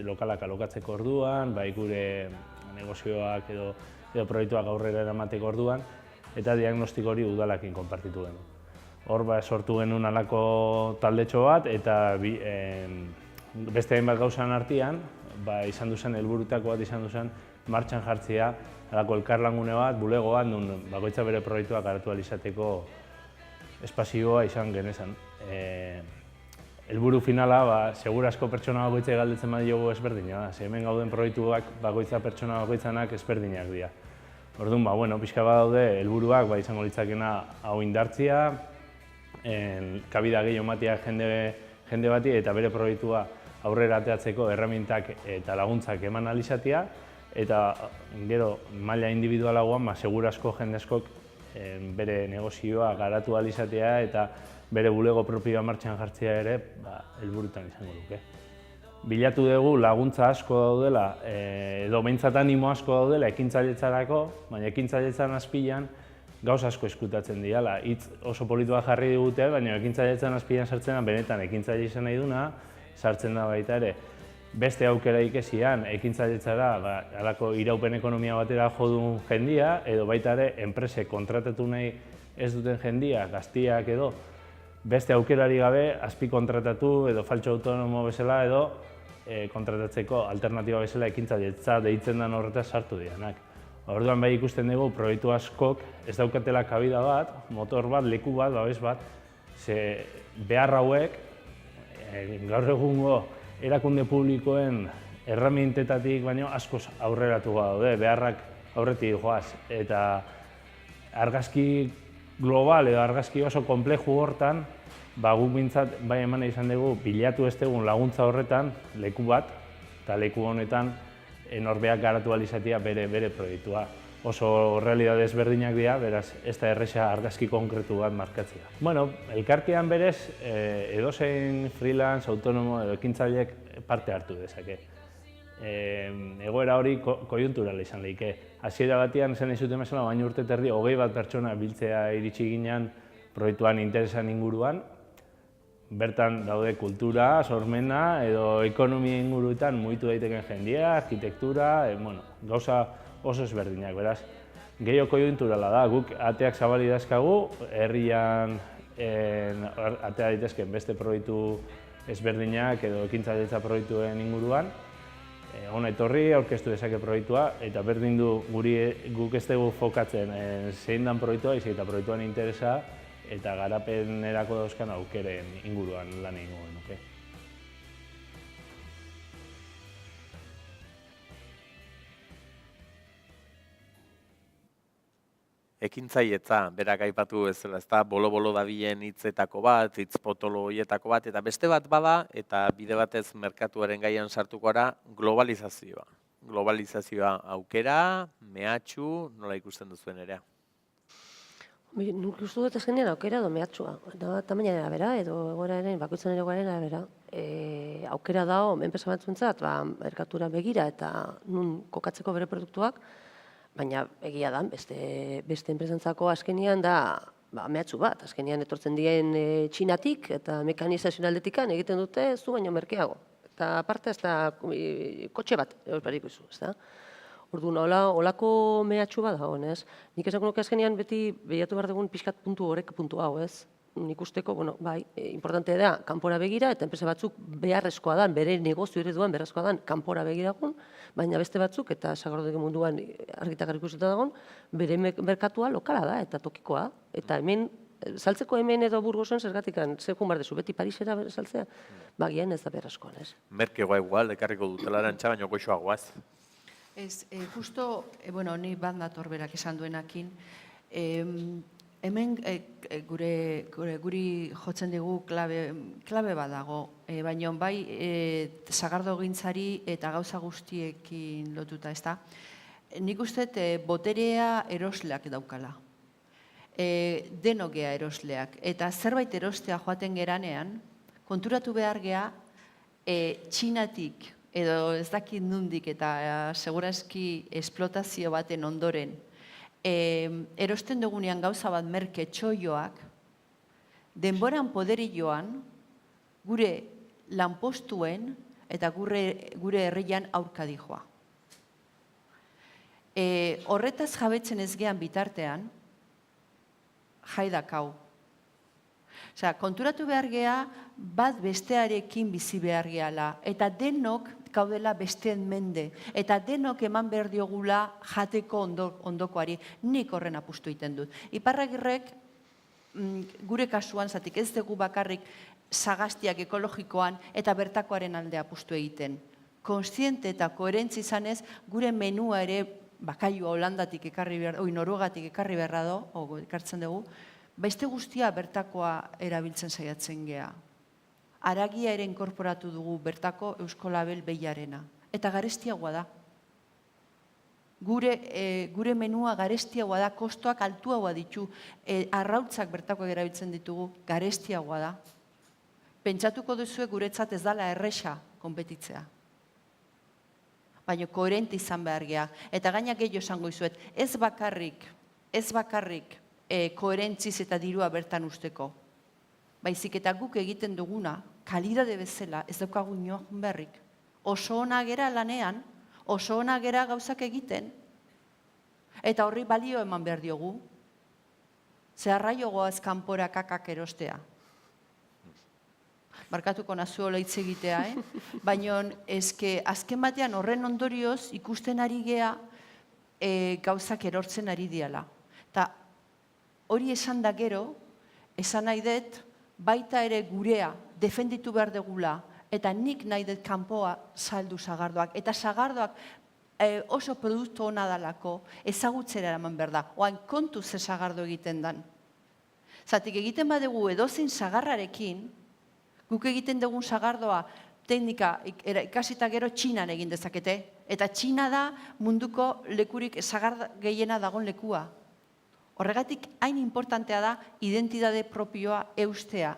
lokalak alokatzeko orduan, bai gure negozioak edo proiektuak aurrera eramateko orduan, eta diagnostiko hori udalakin konpartitu genuen. Hor sortu genuen alako taldetxo bat, eta beste hainbat gauzan artean, izan duzen, helburutako bat izan duzen, martxan jartzea, alako elkarlangune bat, bulego bat, nun bakoitza bere proiektuak garatu izateko espazioa izan genezan. Helburu finala, segurazko pertsona bakoitza galdetzen badiogu ezberdina, ze hemen gauden proiektuak bakoitza pertsona bakoitzanak ezberdinak dira. Orduan, pixka bat daude, helburuak izango litzakena hau indartzea, kabida gehiago matia jende bati eta bere proiektua aurrera ateatzeko erremintak eta laguntzak eman alizatea, eta gero maila individualagoan segurazko jende askok bere negozioa garatu alizatea eta bere bulego propioa martxan jartzea ere helburutan izango duke. Bilatu dugu laguntza asko daudela, edo behintzat animo asko daudela ekintzailetzarako, baina ekintzailetzan azpilan gauza asko eskutatzen diala. Hitz oso politua jarri digute, baina ekintzailetzan azpilan sartzen benetan ekintzaile izan nahi duna, sartzen da baita ere. Beste aukera ikezian, ekintzailetzara halako iraupen ekonomia batera jodun jendia, edo baita ere enpresek kontratatu nahi ez duten jendia, gaztiak edo, beste aukerari gabe azpi kontratatu edo faltxo autonomo bezala edo kontratatzeko alternatiba bezala ekintzailetza deitzen den horretaz sartu dianak. Orduan bai ikusten dugu proiektu askok ez daukatela kabida bat, motor bat, leku bat, babes bat, ze behar hauek gaur egungo erakunde publikoen erramintetatik baino askoz aurreratu daude, beharrak aurretik joaz. Eta argazki global edo argazki oso konpleju hortan, guk bintzat bai eman izan dugu bilatu ez dugun laguntza horretan leku bat, eta leku honetan norbeak garatu alizatea bere proiektua. Oso realidade ezberdinak dira, beraz, ez da erresa argazki konkretu bat markatzea. Elkartean berez, edozein freelance, autonomo edo ekintzaileek parte hartu dezake. Egoera hori koiunturala izan lehike. Hasiera batean zen izuten bezala, baina urte terdi, 21 pertsona biltzea iritsi ginen proiektuan interesan inguruan. Bertan daude kultura, sormena edo ekonomia inguruetan mugitu daiteken jendia, arkitektura, gauza oso ezberdinak, beraz. Gehiago koiunturala da, guk ateak zabali dazkagu, herrian atea daitezken beste proiektu ezberdinak edo ekintzailetza proiektuen inguruan. Hona etorri, aurkeztu dezake proiektua, eta berdin du guk ez dugu fokatzen zein dan proiektua, izik eta proiektuan interesa eta garapenerako dauzkan aukeren inguruan lan egingo genuke. Ekintzailetza, berak aipatu bezala, ezta bolo-bolo dabilen hitzetako bat, hitz potolo horietako bat, eta beste bat bada, eta bide batez merkatuaren gaian sartuko gara, globalizazioa. Globalizazioa aukera, mehatxu, nola ikusten duzuen ere? Nik uste dut azkenean aukera edo mehatxua. Tamainaren arabera edo egoeraren, bakoitzaren egoeraren arabera. Aukera dago, enpresa batzuentzat, merkatura begira eta nun kokatzeko bere produktuak, baina egia da, beste enpresentzako azkenian da mehatxu bat. Azkenian etortzen dien Txinatik eta mekanizazio aldetikan egiten dute zu baino merkeago. Eta aparte ez da kotxe bat horpariko izu, ez da? Orduan, holako mehatxu bat dago, ez? Nik esako nuke azkenean beti behiatu behar dugun pixkat puntu horrek puntu hau, ez? Nik usteko, bai, importante da, kanpora begira, eta enpresa batzuk beharrezkoa dan, bere negozio ereduan beharrezkoa dan, kanpora begiragun, baina beste batzuk, eta sagardoteko munduan argitakar ikusita dagoen, bere merkatua lokala da, eta tokikoa. Eta hemen, saltzeko hemen edo Burgosen zergatikan, zer jun behar dezu, beti Parisera saltzea, bagian ez da beharrezkoa, ez? Merkegoa igual, ekarriko dutela erantxa, baina goxoagoaz. Ez, justo, ni bat nator berak esan duenakin, hemen guri jotzen dugu klabe bat dago, baina bai sagardogintzari eta gauza guztiekin lotuta, ez da? Nik uste boterea erosleak daukala. Denok gea erosleak. Eta zerbait erostea joaten geranean, konturatu behar gea Txinatik edo ez dakit nundik eta segurazki esplotazio baten ondoren, erosten dugunean gauza bat merke txoioak, denboran poderilloan gure lanpostuen eta gure herrian aurka dijoa. Horretaz jabetzen ez gean bitartean, jaidakau. Osea, konturatu behar gea, bat bestearekin bizi behar gehala, eta denok gaudela besteen mende, eta denok eman behar diogula jateko ondokoari, nik horren apustu egiten dut. Iparragirrek, gure kasuan, zatik ez dugu bakarrik sagastiak ekologikoan eta bertakoaren alde apustu egiten. Kontziente eta koherentzi izanez, gure menua ere bakailua Holandatik ekarri behar, Noruegatik ekarri beharra ekartzen dugu, beste guztia bertakoa erabiltzen saiatzen gea. Haragia ere inkorporatu dugu bertako Eusko Label behiarena. Eta garestiagoa da. Gure menua garestiagoa da, kostoak altuagoa ditu, arrautzak bertakoak erabiltzen ditugu, garestiagoa da. Pentsatuko duzue guretzat ez dala erresa konpetitzea. Baina koherente izan behar gea. Eta gainak gehiago esango izuet, ez bakarrik koherentziz eta dirua bertan usteko. Baizik eta guk egiten duguna, kalidade bezala, ez daukagu inoak berrik. Oso ona gera lanean, oso ona gera gauzak egiten, eta horri balio eman behar diogu. Zeharraio goaz kanpora kakak erostea. Barkatuko nazuola hitz egitea, baina azken batean horren ondorioz ikusten ari gea gauzak erortzen ari diala. Eta hori esan da gero, esan nahi dut, baita ere gurea defenditu behar degula, eta nik nahi dut kanpoa saldu sagardoak. Eta sagardoak oso produktu hona dalako ezagutzera eraman behar da. Oain kontu ze sagardo egiten dan. Zatik egiten badugu edozein sagarrarekin, guk egiten dugun sagardoa teknika ikasita gero Txinan egin dezakete. Eta Txina da munduko lekurik sagar gehiena dagoen lekua. Horregatik hain importantea da identitate propioa eustea.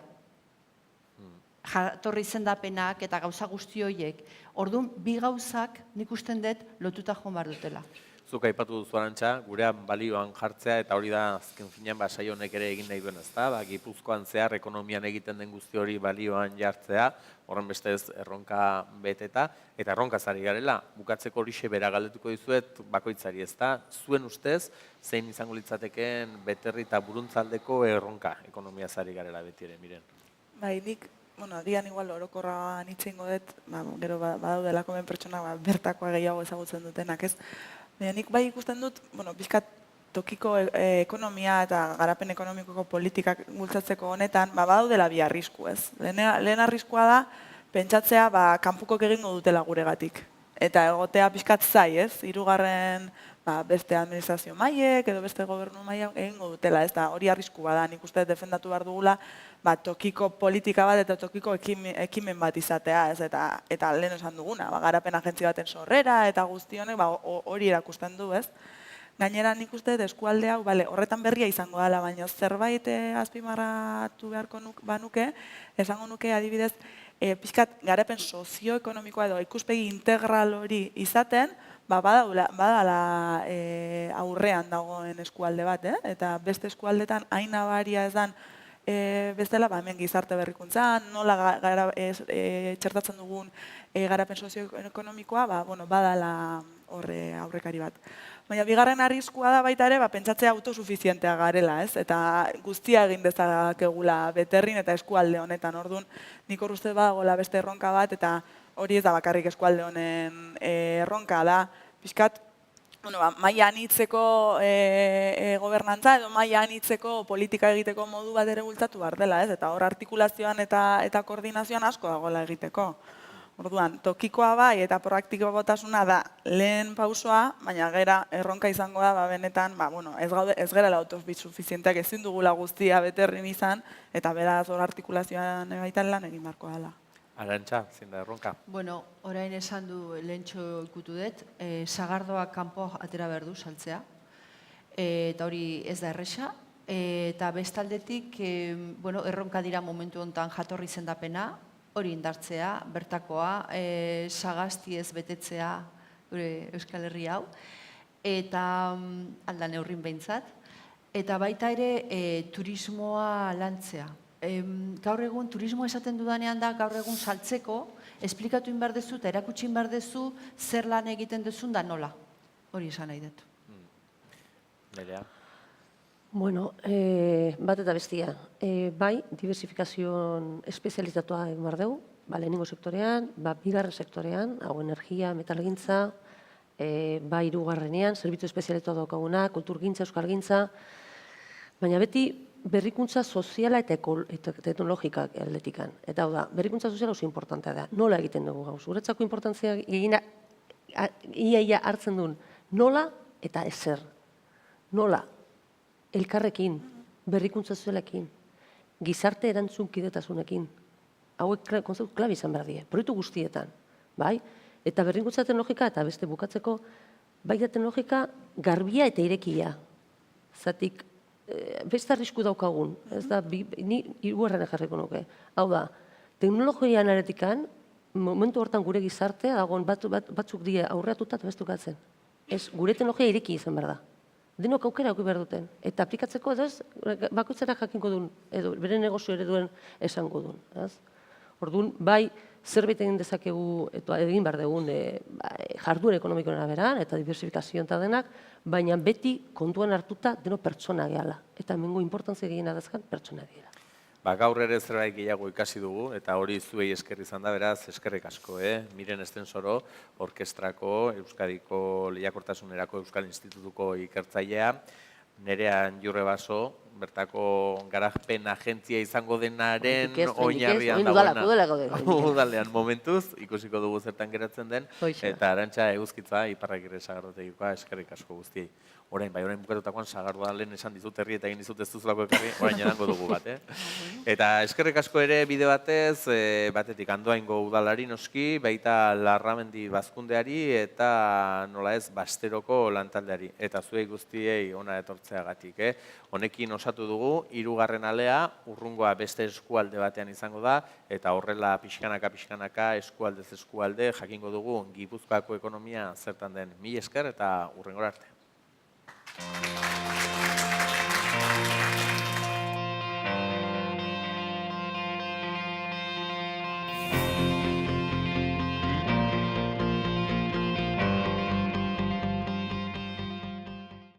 Jatorri izendapenak eta gauza guzti horiek. Orduan, bi gauzak nik usten dut lotuta joan behar dutela. Zuk aipatu duzu Arantxa, gurean balioan jartzea, eta hori da azken finean saio honek ere egin nahi duen, ezta? Gipuzkoan zehar ekonomian egiten den guzti hori balioan jartzea, horren bestez erronka beteta, eta erronka zari garela, bukatzeko horixe bera galdetuko dizuet bakoitzari, ezta? Zuen ustez, zein izango litzateken beterri eta buruntzaldeko erronka ekonomia zari garela beti ere, miren? Bai, nik, dian igual orokorra nitzengo dut, gero badaudelako ben pertsona bertakoa gehiago ezagutzen dutenak, ez? Nik bai ikusten dut, pixkat tokiko ekonomia eta garapen ekonomikoko politikak bultzatzeko honetan, badaudela bi arrisku, ez? Lehen arriskua da, pentsatzea, kanpukok egingo dutela guregatik. Eta egotea pixkat zai, ez? Hirugarren beste administrazio mailek edo beste gobernu mailek egingo dutela, ez da hori arriskua da, nik uste defendatu behar dugula, tokiko politika bat eta tokiko ekimen bat izatea, ez? Eta lehen esan duguna, garapen agentzia baten sorrera eta guzti honek hori erakusten du, ez? Gainera nik uste eskualde hau, horretan berria izango dela, baina zerbait azpimarratu beharko banuke, esango nuke adibidez, pixkat garapen sozioekonomikoa edo ikuspegi integral hori izaten, badala aurrean dagoen eskualde bat, eta beste eskualdetan hain nabaria ez dan bestela, hemen gizarte berrikuntzan, nola txertatzen dugun garapen sozioekonomikoa, badala horre aurrekari bat. Baina bigarren arriskua da baita ere, pentsatzea autosufizientea garela, ez? Eta guztia egin dezakegula beterrin eta eskualde honetan, orduan, nik hor uste badagoela beste erronka bat, eta hori ez da bakarrik eskualde honen erronka da, pixkat, maila anitzeko gobernantza edo maila anitzeko politika egiteko modu bat ere bultzatu behar dela, ez? Eta hor artikulazioan eta koordinazioan asko dagoela egiteko. Orduan, tokikoa bai eta proaktikotasuna da lehen pausoa, baina gera erronka izango da, benetan, ez gerala autosufizienteak ezin dugula guztia beterrin izan, eta beraz hor artikulazioan baitan lan egin beharko dela. Arantxa, zein da erronka? Orain esan du lehentxo ikutu dut, sagardoak kanpo atera behar du saltzea, eta hori ez da erresa, eta bestaldetik erronka dira momentu honetan jatorri izendapena, hori indartzea, bertakoa, sagasti ez betetzea gure Euskal Herri hau, eta alda neurrin behintzat, eta baita ere turismoa lantzea. Gaur egun, turismo esaten dudanean da, gaur egun saltzeko, esplikatu behar dezu eta erakutsi behar dezu zer lan egiten duzun da nola. Hori esan nahi dut. Nerea. Bueno, bat eta bestia. Bai, diversifikazioan espezializatua egin behar dugu, lehenengo sektorean, bigarren sektorean, hau energia, metalgintza, hirugarrenean, zerbitzu espezializatua daukaguna, kulturgintza, euskalgintza, baina beti berrikuntza soziala eta teknologikak aldetikan. Eta hau da, berrikuntza soziala oso importantea da. Nola egiten dugu gauz? Guretzako importantzia egina ia hartzen duen nola eta ezer. Nola? Elkarrekin, berrikuntza sozialekin, gizarte erantzunkidetasunekin. Hauek konzeptu klabe izan behar die, proiektu guztietan. Bai? Eta berrikuntza teknologika eta beste bukatzeko, baita teknologika garbia eta irekia. Zatik, beste arrisku daukagun, ez da, ni hirugarrena jarriko nuke. Hau da, teknologian aretikan, momentu hortan gure gizartea, dagoen batzuk die aurreatuta eta bestukatzen. Ez, gure teknologia ireki izan behar da. Denok aukera auki behar duten. Eta aplikatzeko, ez, bakoitzera jakinko duen, edo bere negozio ereduen esango duen. Orduan, bai, zerbait egin dezakegu, egin behar dugun jarduera ekonomikoen araberan, eta diversifikazioan eta denak, baina beti kontuan hartuta deno pertsona gehala. Eta hemengo importantzia gehiena dazkan pertsona gehala. Gaur ere zerbait gehiago ikasi dugu, eta hori zuei esker izan da, beraz, eskerrik asko, Miren Estensoro, orkestrako, Euskadiko Lehiakortasunerako Euskal Institutuko ikertzailea, Nerea Jurrebaso, bertako garapen agentzia izango denaren oinarrian dagoena. Udalean momentuz, ikusiko dugu zertan geratzen den, eta Arantxa Eguzkitza, Iparragirre Sagardotegikoa, eskerrik asko guztiei. Orain bukatutakoan Sagardoa lehen esan dizut herri eta egin dizut ez duzulako ekarri, orain edango dugu bat, Eta eskerrik asko ere bide batez, batetik Andoaingo udalari noski, baita Larramendi Bazkundeari eta nola ez Basteroko lantaldeari. Eta zuei guztiei ona etortzeagatik, Honekin osatu dugu, 3. alea, urrungoa beste eskualde batean izango da, eta horrela pixkanaka, eskualdez eskualde, jakingo dugu Gipuzkoako ekonomia zertan den. Mila esker eta hurrengora arte.